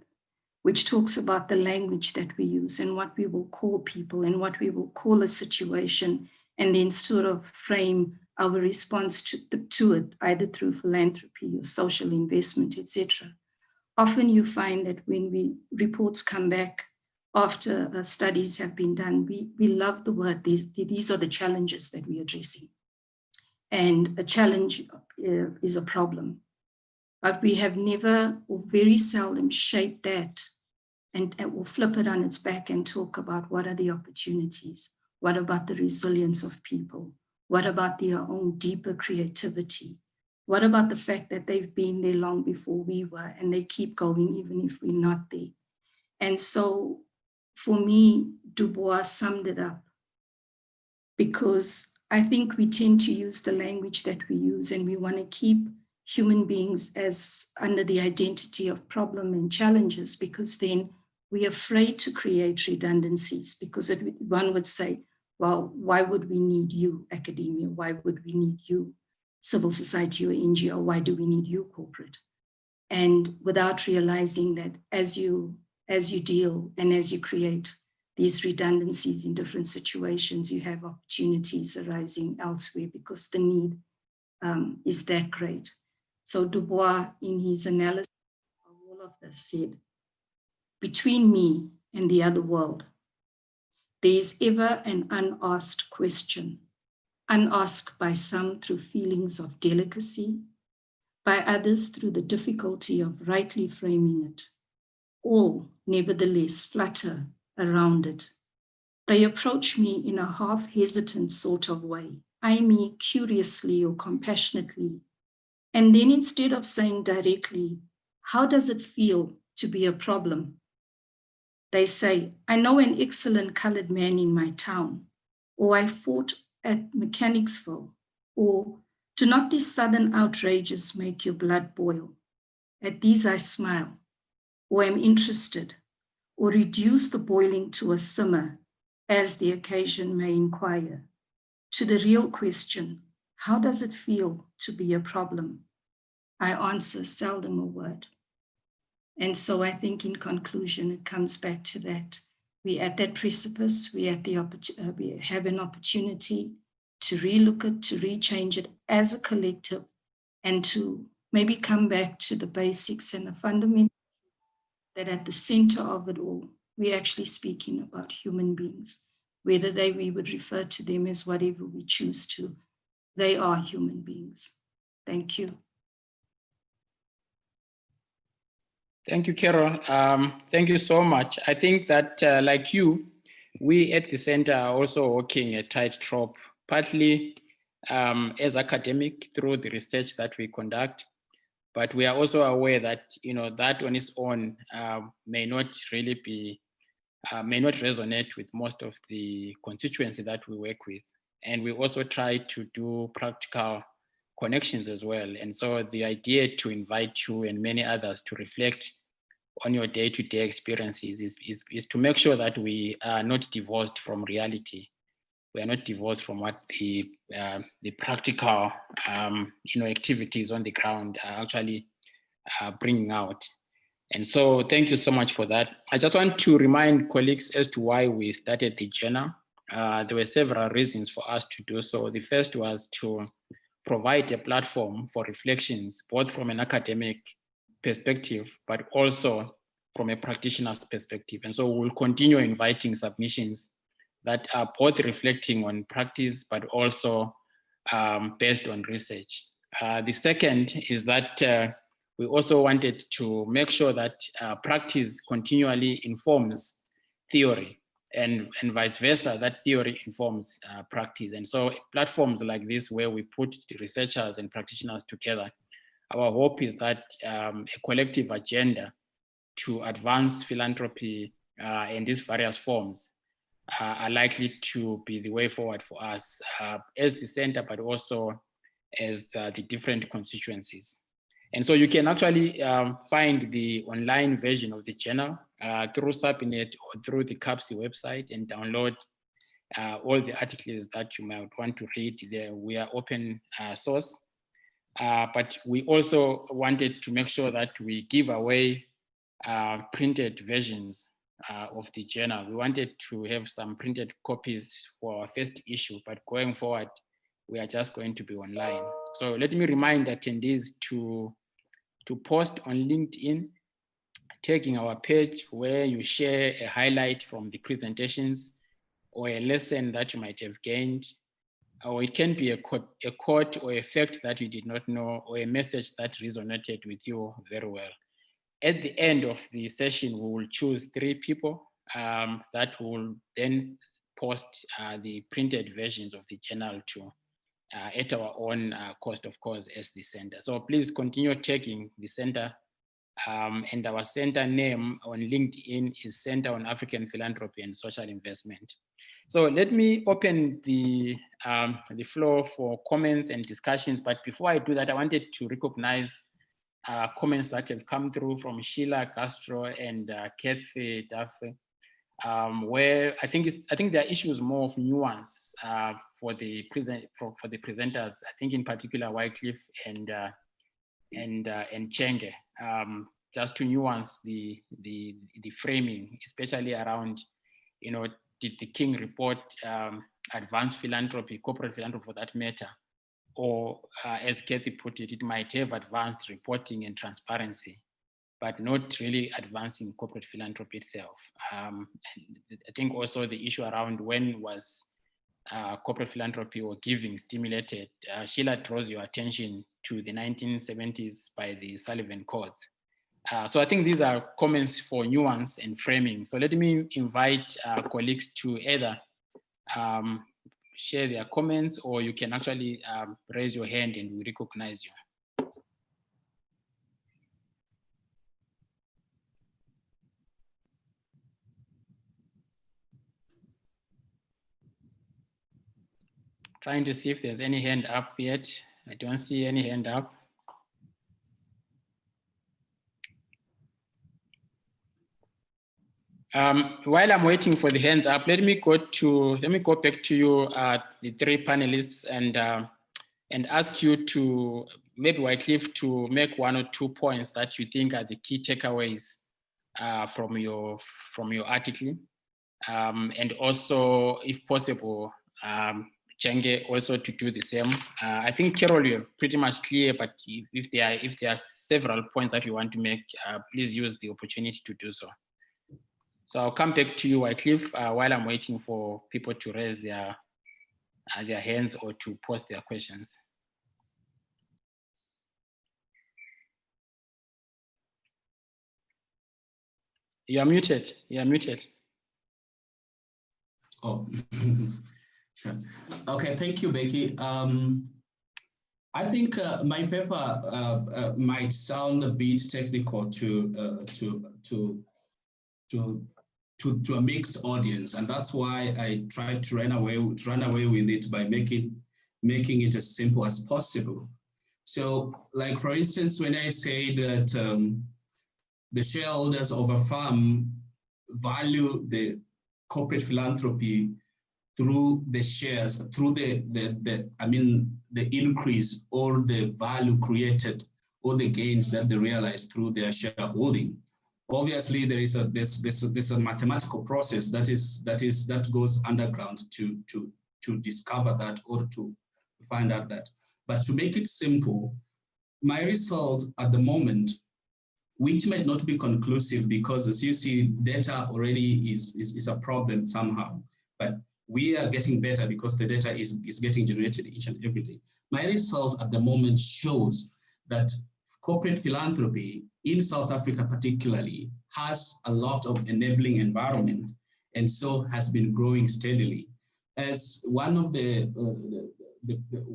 which talks about the language that we use and what we will call people and what we will call a situation, and then sort of frame our response to it, either through philanthropy or social investment, etc. Often you find that when reports come back after studies have been done, we love the word, these are the challenges that we're addressing. And a challenge is a problem. But we have never or very seldom shaped that and will flip it on its back and talk about what are the opportunities, what about the resilience of people, what about their own deeper creativity, what about the fact that they've been there long before we were and they keep going even if we're not there. And so for me, Du Bois summed it up, because I think we tend to use the language that we use and we want to keep human beings as under the identity of problem and challenges, because then we're afraid to create redundancies, because one would say, well, why would we need you, academia? Why would we need you, civil society or NGO? Why do we need you, corporate? And without realizing that as you deal and as you create these redundancies in different situations, you have opportunities arising elsewhere because the need is that great. So Du Bois, in his analysis of all of this, said, between me and the other world, there is ever an unasked question, unasked by some through feelings of delicacy, by others through the difficulty of rightly framing it. All, nevertheless, flutter around it. They approach me in a half-hesitant sort of way, eye me curiously or compassionately, and then instead of saying directly, how does it feel to be a problem? They say, I know an excellent colored man in my town, or I fought at Mechanicsville, or do not these southern outrages make your blood boil? At these I smile, or am interested, or reduce the boiling to a simmer, as the occasion may inquire. To the real question, how does it feel to be a problem? I answer seldom a word. And so I think in conclusion, it comes back to that. We're at that precipice, we have an opportunity to relook it, to rechange it as a collective, and to maybe come back to the basics and the fundamental that at the center of it all, we're actually speaking about human beings, whether we would refer to them as whatever we choose to. They are human beings. Thank you.
Thank you, Carol. Thank you so much. I think that like you, we at the center are also walking a tightrope, partly as academic through the research that we conduct, but we are also aware that, that on its own may not really be, may not resonate with most of the constituency that we work with. And we also try to do practical connections as well. And so the idea to invite you and many others to reflect on your day-to-day experiences is to make sure that we are not divorced from reality. We are not divorced from what the practical activities on the ground are actually bringing out. And so thank you so much for that. I just want to remind colleagues as to why we started the journal. There were several reasons for us to do so. The first was to provide a platform for reflections, both from an academic perspective, but also from a practitioner's perspective. And so we'll continue inviting submissions that are both reflecting on practice, but also based on research. The second is that we also wanted to make sure that practice continually informs theory, and vice versa, that theory informs practice. And so platforms like this, where we put the researchers and practitioners together, our hope is that a collective agenda to advance philanthropy in these various forms are likely to be the way forward for us as the center, but also as the different constituencies. And so you can actually find the online version of the journal through Subnet or through the CAPSI website and download all the articles that you might want to read there. We are open source, but we also wanted to make sure that we give away printed versions of the journal. We wanted to have some printed copies for our first issue, but going forward, we are just going to be online. So let me remind attendees to post on LinkedIn, tagging our page where you share a highlight from the presentations or a lesson that you might have gained, or it can be a quote or a fact that you did not know, or a message that resonated with you very well. At the end of the session, we will choose 3 people that will then post the printed versions of the journal to at our own cost, of course, as the center. So please continue tagging the center, and our center name on LinkedIn is Center on African Philanthropy and Social Investment. So let me open the floor for comments and discussions. But before I do that, I wanted to recognize comments that have come through from Sheila Castro and Kathy Duffy, where I think there are issues more of nuance for the presenters. I think in particular Wycliffe and Chenge, just to nuance the framing, especially around, did the King report advance philanthropy, corporate philanthropy for that matter, or as Kathy put it, it might have advanced reporting and transparency, but not really advancing corporate philanthropy itself. And I think also the issue around when was corporate philanthropy or giving stimulated. Sheila draws your attention to the 1970s by the Sullivan Codes. So I think these are comments for nuance and framing. So let me invite colleagues to either share their comments, or you can actually raise your hand and we recognize you. Trying to see if there's any hand up yet. I don't see any hand up. While I'm waiting for the hands up, let me go back to you, the 3 panelists, and ask you to, maybe Wycliffe, to make 1 or 2 points that you think are the key takeaways from your article, and also, if possible, Chenge also to do the same. I think Carol, you have pretty much clear, but if there are several points that you want to make, please use the opportunity to do so. So I'll come back to you, Wycliffe, while I'm waiting for people to raise their hands or to post their questions. You are muted. You are muted.
Oh, sure. Okay, thank you, Becky. I think my paper might sound a bit technical to a mixed audience, and that's why I tried to run away with it by making it as simple as possible. So, like for instance, when I say that the shareholders of a firm value the corporate philanthropy through the shares, through the increase or the value created or the gains that they realize through their shareholding. Obviously, there's a mathematical process that goes underground to discover that or to find out that. But to make it simple, my result at the moment, which might not be conclusive because, as you see, data already is a problem somehow, but we are getting better because the data is getting generated each and every day. My result at the moment shows that corporate philanthropy in South Africa particularly has a lot of enabling environment, and so has been growing steadily. As one of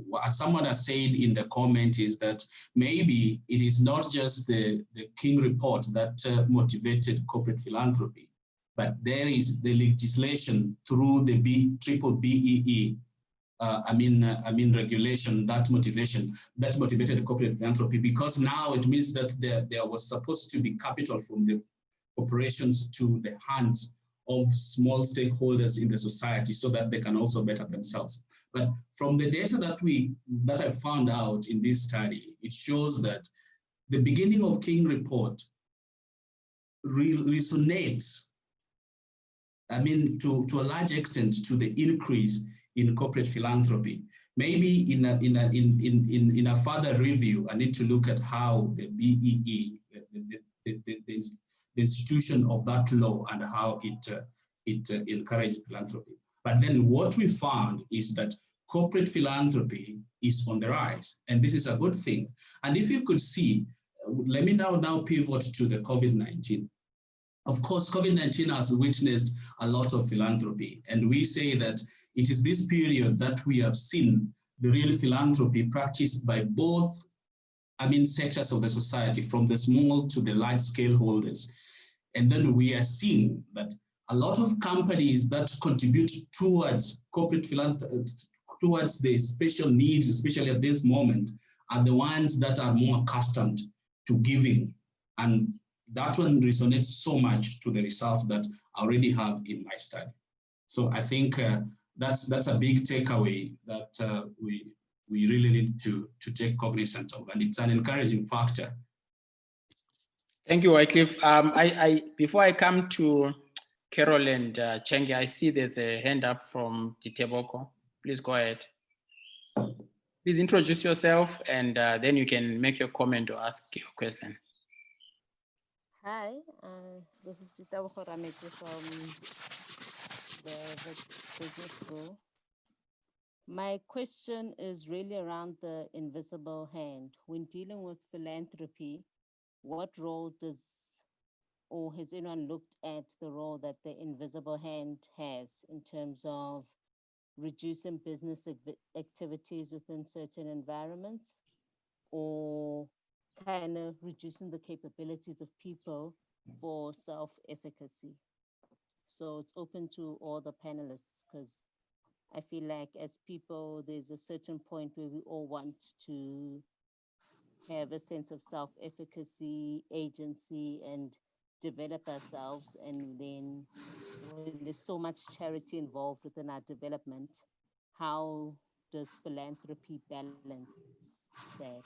what someone has said in the comment is that maybe it is not just the King report that motivated corporate philanthropy, but there is the legislation through the BEE regulation, that motivated corporate philanthropy, because now it means that there was supposed to be capital from the corporations to the hands of small stakeholders in the society so that they can also better themselves. But from the data that I found out in this study, it shows that the beginning of King report resonates, to a large extent, to the increase in corporate philanthropy. Maybe in a further review, I need to look at how the BEE, the institution of that law, and how it encourages philanthropy. But then what we found is that corporate philanthropy is on the rise, and this is a good thing. And if you could see, let me now pivot to the COVID-19. Of course, COVID-19 has witnessed a lot of philanthropy, and we say that it is this period that we have seen the real philanthropy practiced by both sectors of the society, from the small to the large scale holders. And then we are seeing that a lot of companies that contribute towards corporate philanthropy, towards the special needs, especially at this moment, are the ones that are more accustomed to giving. And that one resonates so much to the results that I already have in my study. So I think that's a big takeaway that we really need to take cognizance of, and it's an encouraging factor.
Thank you, Wycliffe. Before I come to Carol and Chenge, I see there's a hand up from Diteboko. Please go ahead. Please introduce yourself, and then you can make your comment or ask your question.
Hi, this is Diteboko Rameki from the Business School. My question is really around the invisible hand. When dealing with philanthropy, what role does, or has anyone looked at the role that the invisible hand has in terms of reducing business activities within certain environments, or kind of reducing the capabilities of people for self-efficacy? So it's open to all the panelists, because I feel like as people, there's a certain point where we all want to have a sense of self-efficacy, agency, and develop ourselves. And then when there's so much charity involved within our development, how does philanthropy balance that?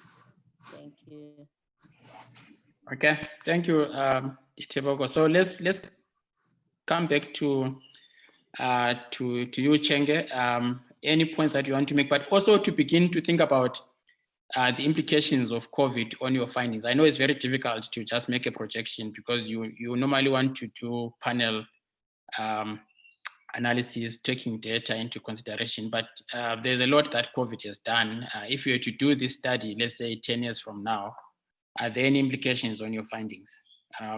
Thank you.
Okay, thank you, Diteboko. So let's come back to you, Chenge. any points that you want to make, but also to begin to think about the implications of COVID on your findings. I know it's very difficult to just make a projection because you normally want to do panel analysis, taking data into consideration, but there's a lot that COVID has done. If you were to do this study, let's say 10 years from now, are there any implications on your findings?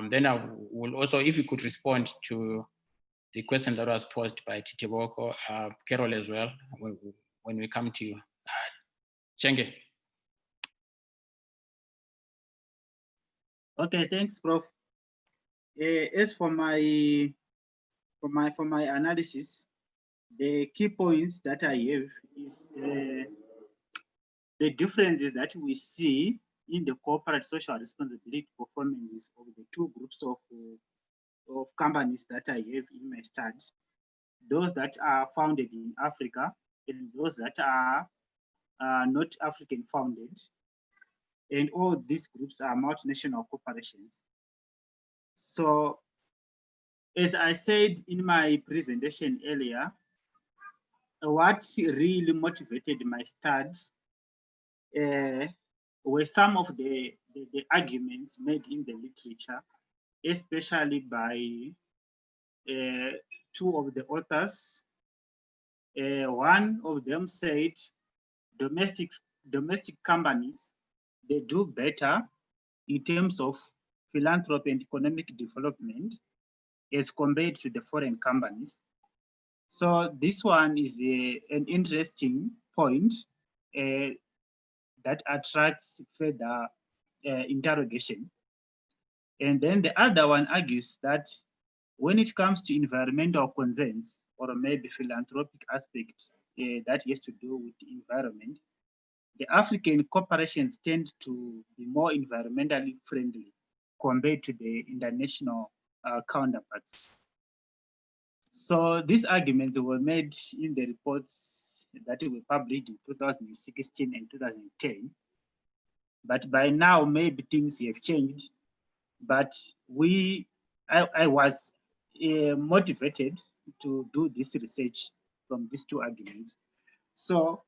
Then I will also, if you could respond to the question that was posed by Titiboko, Carol as well, when we come to you. Chenge.
Okay, thanks, Prof. As for my analysis, the key points that I have is the differences that we see in the corporate social responsibility performances of the two groups of companies that I have in my study, those that are founded in Africa and those that are not African founded. And all these groups are multinational corporations. So, as I said in my presentation earlier, what really motivated my study were some of the arguments made in the literature, especially by two of the authors. One of them said domestic companies, they do better in terms of philanthropy and economic development as compared to the foreign companies. So this one is an interesting point that attracts further interrogation. And then the other one argues that when it comes to environmental concerns or maybe philanthropic aspects that has to do with the environment, the African corporations tend to be more environmentally friendly compared to the international counterparts. So these arguments were made in the reports that were published in 2016 and 2010. But by now, maybe things have changed. But I was motivated to do this research from these two arguments. So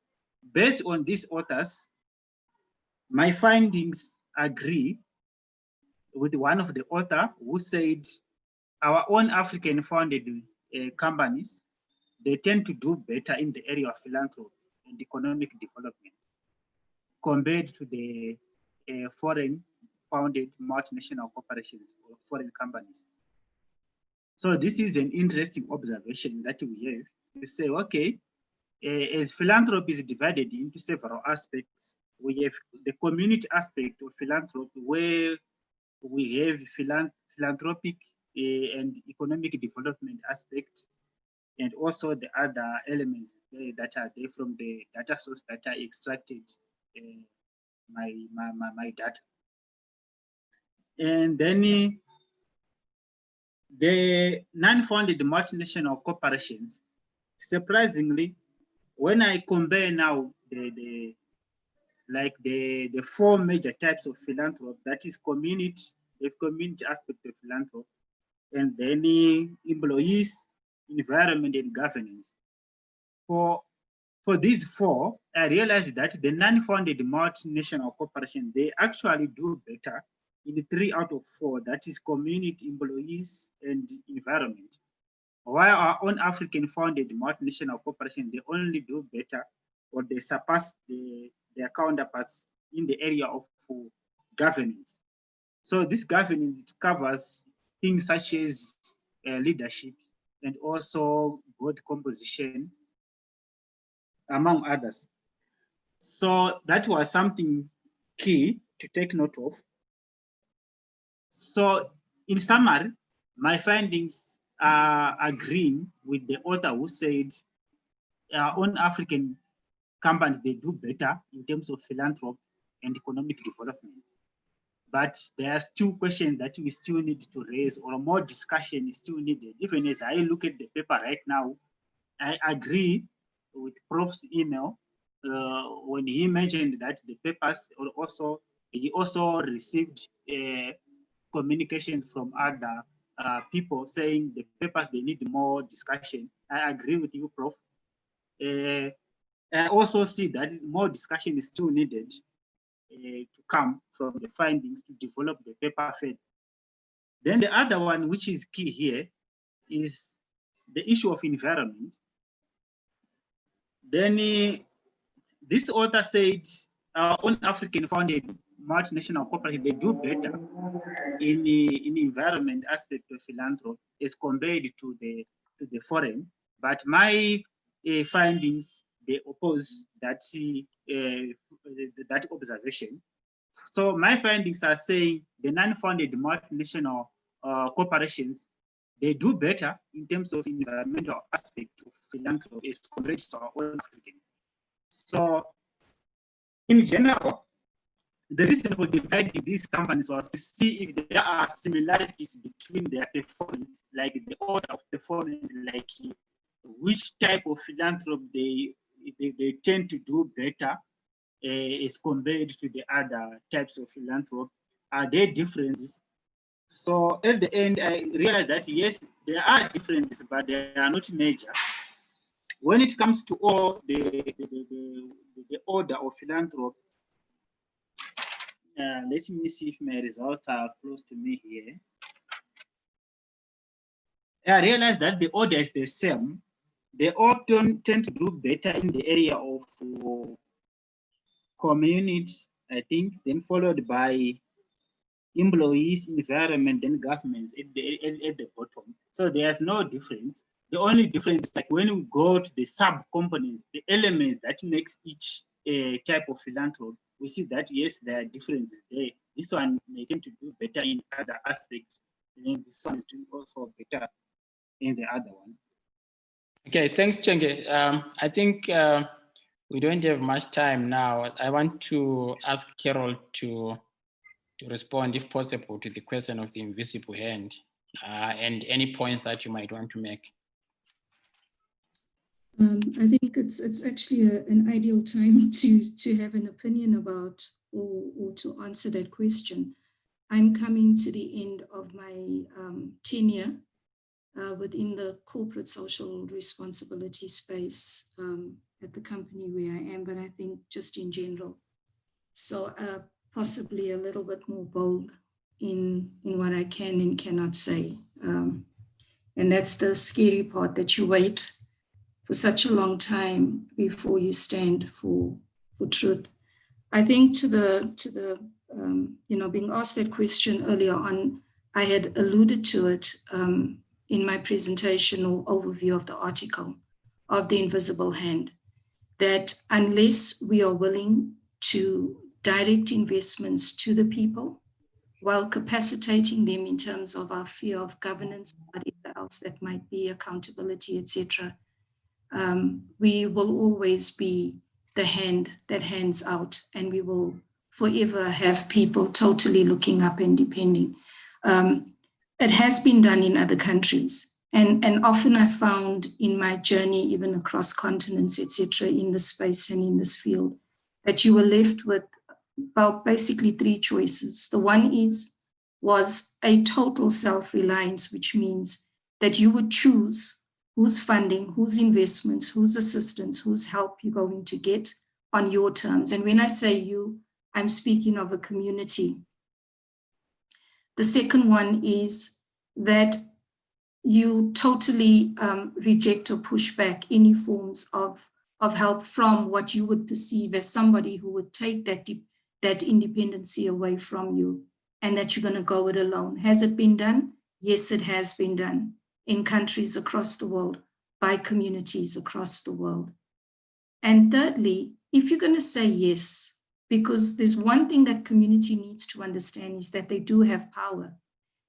based on these authors, my findings agree with one of the authors who said our own African founded companies, they tend to do better in the area of philanthropy and economic development compared to the foreign founded multinational corporations or foreign companies. So this is an interesting observation that we have to say, okay, as philanthropy is divided into several aspects, we have the community aspect of philanthropy where we have philanthropic and economic development aspects, and also the other elements that are there from the data source that I extracted my data. And then the non-funded multinational corporations, surprisingly, when I compare now the four major types of philanthropy, that is community, the community aspect of philanthropy, and then employees, environment, and governance. For these four, I realized that the non-funded multinational corporations, they actually do better in 3 out of 4, that is community, employees, and environment. While our own African founded multinational corporations, they only do better or they surpass their counterparts in the area of governance. So this governance covers things such as leadership and also board composition, among others. So that was something key to take note of. So in summary, my findings are agreeing with the author who said our own African companies, they do better in terms of philanthropy and economic development. But there are still questions that we still need to raise, or more discussion is still needed. Even as I look at the paper right now, I agree with Prof's email when he mentioned that the papers he also received communications from other people saying the papers, they need more discussion. I agree with you, Prof. I also see that more discussion is still needed to come from the findings to develop the paper further. Then the other one, which is key here, is the issue of environment. Then this author said our own African-founded multinational corporations, they do better in the environment aspect of philanthropy as compared to the foreign. But my findings, they oppose that that observation. So my findings are saying the non-funded multinational corporations, they do better in terms of environmental aspect of philanthropy as compared to our own African. So in general, the reason for dividing these companies was to see if there are similarities between their performance, like the order of performance, like which type of philanthropy they tend to do better as compared to the other types of philanthropy. Are there differences? So at the end, I realized that yes, there are differences, but they are not major. When it comes to all the order of philanthropy, let me see if my results are close to me here. I realized that the order is the same. They often tend to do better in the area of community, I think, then followed by employees, environment, then governments at the bottom. So there's no difference. The only difference is like when we go to the sub-components, the elements that makes each type of philanthropy, we see that yes, there are differences there. This one may tend to do better in other aspects, and then this one is doing also better in the other one.
Okay, thanks, Chenge. I think we don't have much time now. I want to ask Carol to respond, if possible, to the question of the invisible hand and any points that you might want to make.
I think it's actually an ideal time to have an opinion about or to answer that question. I'm coming to the end of my tenure within the corporate social responsibility space at the company where I am, but I think just in general. So possibly a little bit more bold in what I can and cannot say. And that's the scary part, that you wait for such a long time before you stand for truth. I think to the being asked that question earlier on, I had alluded to it in my presentation or overview of the article of the invisible hand, that unless we are willing to direct investments to the people while capacitating them in terms of our fear of governance, whatever else that might be, accountability, etc., we will always be the hand that hands out, and we will forever have people totally looking up and depending. It has been done in other countries, and often I found in my journey, even across continents, etc., in this space and in this field, that you were left with, well, basically three choices. The one was a total self-reliance, which means that you would choose whose funding, whose investments, whose assistance, whose help you're going to get on your terms. And when I say you, I'm speaking of a community. The second one is that you totally reject or push back any forms of help from what you would perceive as somebody who would take that independency away from you, and that you're going to go it alone. Has it been done? Yes, it has been done in countries across the world, by communities across the world. And thirdly, if you're going to say yes, because there's one thing that community needs to understand is that they do have power,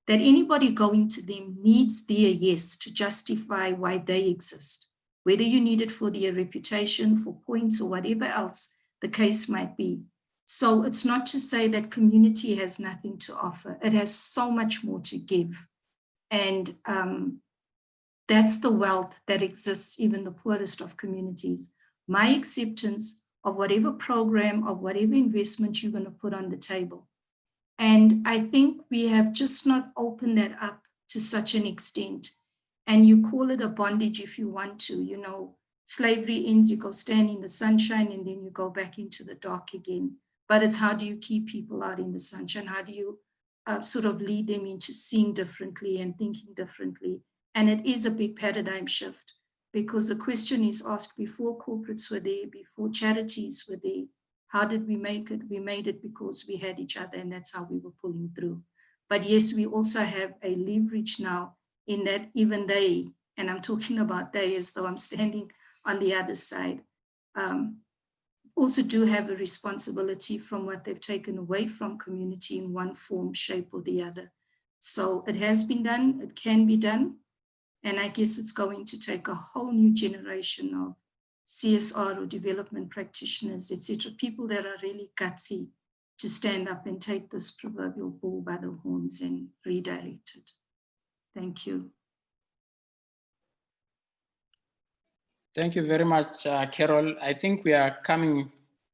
that anybody going to them needs their yes to justify why they exist, whether you need it for their reputation, for points, or whatever else the case might be. So it's not to say that community has nothing to offer. It has so much more to give. And that's the wealth that exists even the poorest of communities. My acceptance of whatever program, of whatever investment you're going to put on the table. And I think we have just not opened that up to such an extent. And you call it a bondage if you want to, slavery ends, you go stand in the sunshine, and then you go back into the dark again. But it's how do you keep people out in the sunshine? How do you sort of lead them into seeing differently and thinking differently? And it is a big paradigm shift, because the question is asked before corporates were there, before charities were there. How did we make it? We made it because we had each other, and that's how we were pulling through. But yes, we also have a leverage now in that even they, and I'm talking about they as though I'm standing on the other side, also do have a responsibility from what they've taken away from community in one form, shape, or the other. So it has been done, it can be done. And I guess it's going to take a whole new generation of CSR or development practitioners, etc., people that are really gutsy to stand up and take this proverbial bull by the horns and redirect it. Thank you.
Thank you very much, Carol. I think we are coming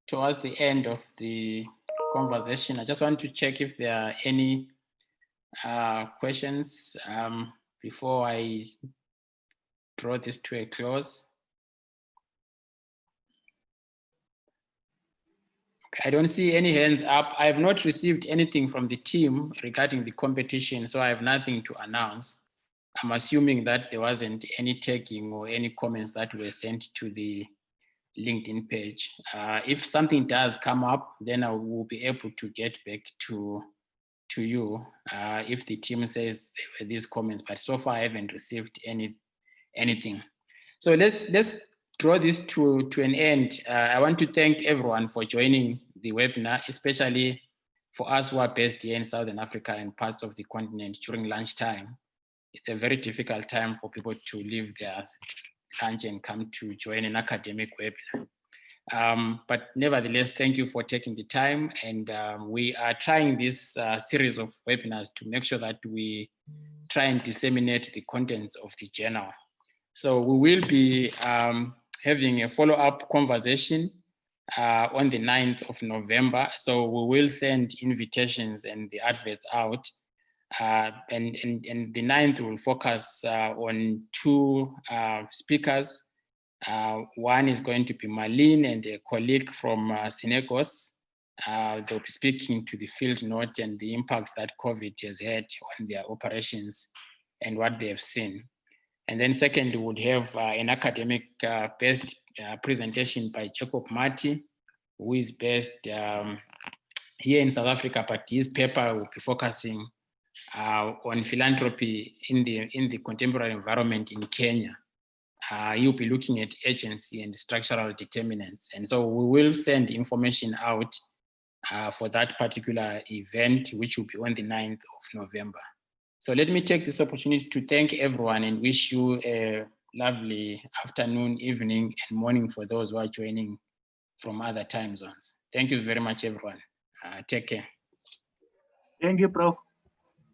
towards the end of the conversation. I just want to check if there are any questions before I draw this to a close. I don't see any hands up. I have not received anything from the team regarding the competition, so I have nothing to announce. I'm assuming that there wasn't any tagging or any comments that were sent to the LinkedIn page. If something does come up, then I will be able to get back to you if the team says there were these comments, but so far I haven't received anything. So let's draw this to an end. I want to thank everyone for joining the webinar, especially for us who are based here in Southern Africa and parts of the continent during lunchtime. It's a very difficult time for people to leave their lunch and come to join an academic webinar. But nevertheless, thank you for taking the time. And we are trying this series of webinars to make sure that we try and disseminate the contents of the journal. So we will be having a follow-up conversation on the 9th of November. So we will send invitations and the adverts out. And the 9th will focus on two speakers. One is going to be Marlene and a colleague from Senegos. They'll be speaking to the field note and the impacts that COVID has had on their operations and what they have seen. And then secondly, we would have an academic-based presentation by Jacob Marty, who is based here in South Africa, but his paper will be focusing on philanthropy in the contemporary environment in Kenya. You'll be looking at agency and structural determinants. And so we will send information out for that particular event, which will be on the 9th of November. So let me take this opportunity to thank everyone and wish you a lovely afternoon, evening, and morning for those who are joining from other time zones. Thank you very much, everyone. Take care.
Thank you, Prof.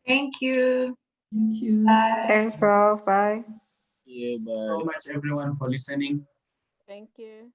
Thank you.
Thank you.
Bye. Thanks, Prof. Bye.
Yeah, bye. So much, everyone, for listening.
Thank you.